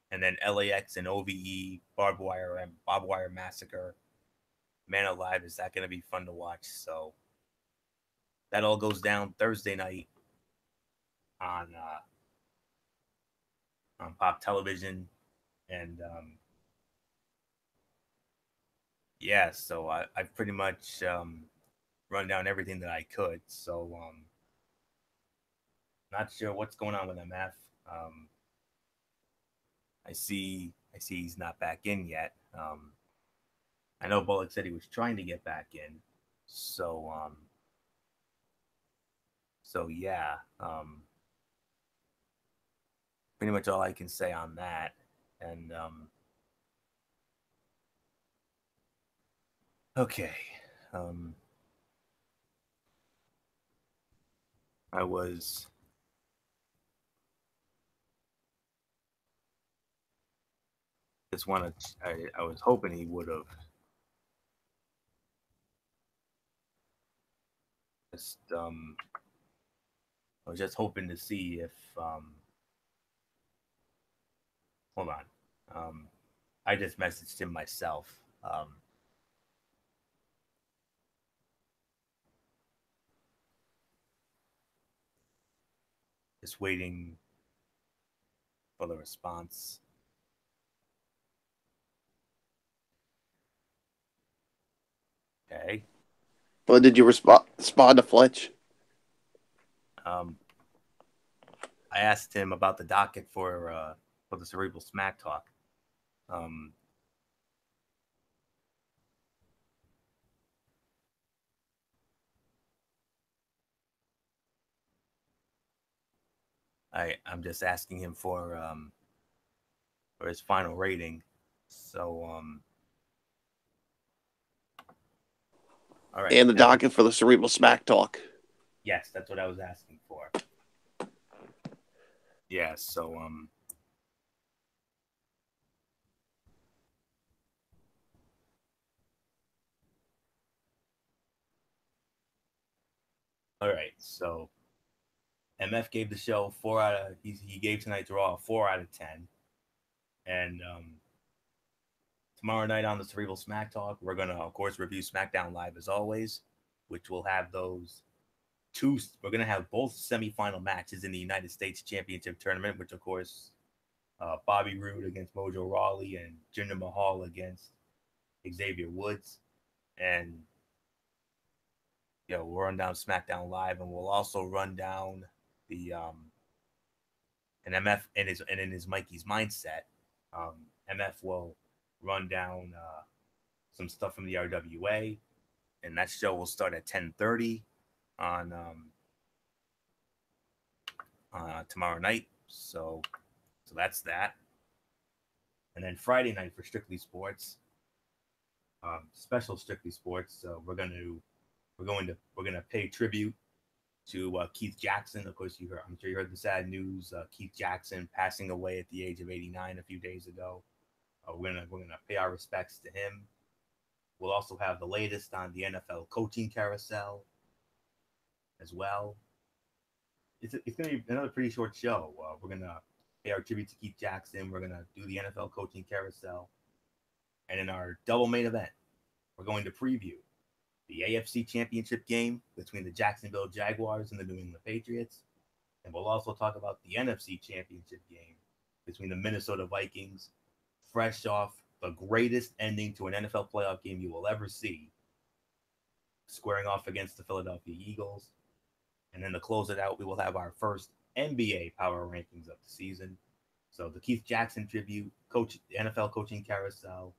And then LAX and OVE, Barbed Wire Massacre. Man Alive, is that going to be fun to watch? So that all goes down Thursday night on Pop Television. And yeah, so I've pretty much run down everything that I could. So not sure what's going on with MF. I see he's not back in yet. I know Bullock said he was trying to get back in. So yeah. Pretty much all I can say on that. And okay. I was hoping he would have just I was just hoping to see if hold on. I just messaged him myself. Just waiting for the response. Okay. Well, did you respond to Fletch? I asked him about the docket for the Cerebral Smack Talk. I'm just asking him for his final rating. So all right. And the docket for the Cerebral Smack Talk. Yes, that's what I was asking for. Yeah, so all right, so MF gave the show he gave tonight's Raw a 4 out of 10. And tomorrow night on the Cerebral Smack Talk, we're gonna of course review SmackDown Live as always, which will have we're gonna have both semifinal matches in the United States Championship Tournament, which of course Bobby Roode against Mojo Rawley and Jinder Mahal against Xavier Woods. And we'll run down SmackDown Live, and we'll also run down the and MF in his Mikey's mindset. MF will run down some stuff from the RWA, and that show will start at 10:30 on tomorrow night. So that's that. And then Friday night for Strictly Sports, special Strictly Sports. We're gonna pay tribute to Keith Jackson. Of course, I'm sure you heard the sad news. Keith Jackson passing away at the age of 89 a few days ago. We're gonna pay our respects to him. We'll also have the latest on the NFL coaching carousel as well. It's gonna be another pretty short show. We're gonna pay our tribute to Keith Jackson. We're gonna do the NFL coaching carousel, and in our double main event, we're going to preview the AFC Championship game between the Jacksonville Jaguars and the New England Patriots. And we'll also talk about the NFC Championship game between the Minnesota Vikings, fresh off the greatest ending to an NFL playoff game you will ever see, squaring off against the Philadelphia Eagles. And then to close it out, we will have our first NBA power rankings of the season. So the Keith Jackson tribute, the NFL coaching carousel,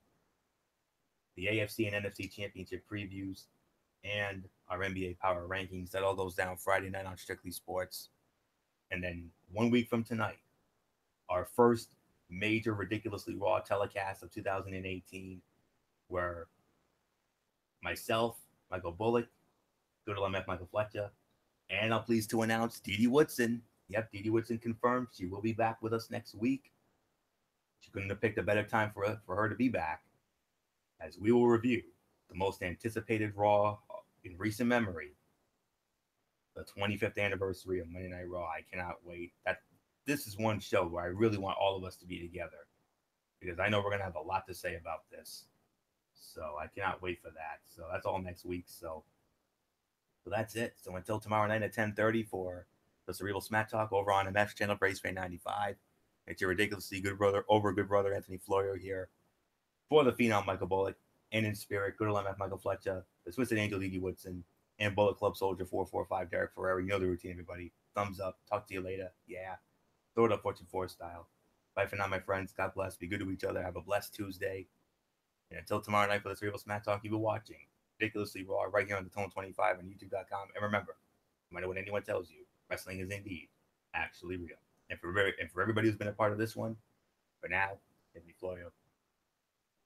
the AFC and NFC championship previews, and our NBA power rankings. That all goes down Friday night on Strictly Sports. And then 1 week from tonight, our first major Ridiculously Raw telecast of 2018, where myself, Michael Bullock, good old MF Michael Fletcher, and I'm pleased to announce Dede Woodson. Yep, Dede Woodson confirmed she will be back with us next week. She couldn't have picked a better time for her to be back, as we will review the most anticipated Raw in recent memory, the 25th anniversary of Monday Night Raw. I cannot wait. This is one show where I really want all of us to be together, because I know we're going to have a lot to say about this. So I cannot wait for that. So that's all next week. So that's it. So until tomorrow night at 10:30 for the Cerebral Smack Talk over on MF's channel, Brace Fan 95. It's your ridiculously good brother Anthony Florio here for the Phenom Michael Bullock, and in spirit, good old MF Michael Fletcher, the Twisted Angel Dede Woodson, and Bullet Club Soldier 445 Derek Ferrera. You know the routine, everybody. Thumbs up. Talk to you later. Yeah. Throw it up Fortune 4 style. Bye for now, my friends. God bless. Be good to each other. Have a blessed Tuesday. And until tomorrow night for the Cerebral Smack Talk, you've been watching Ridiculously Raw right here on the Tone 25 on YouTube.com. And remember, no matter what anyone tells you, wrestling is indeed actually real. And for everybody who's been a part of this one, for now, Anthony Florio,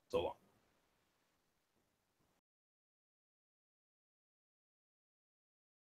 so long.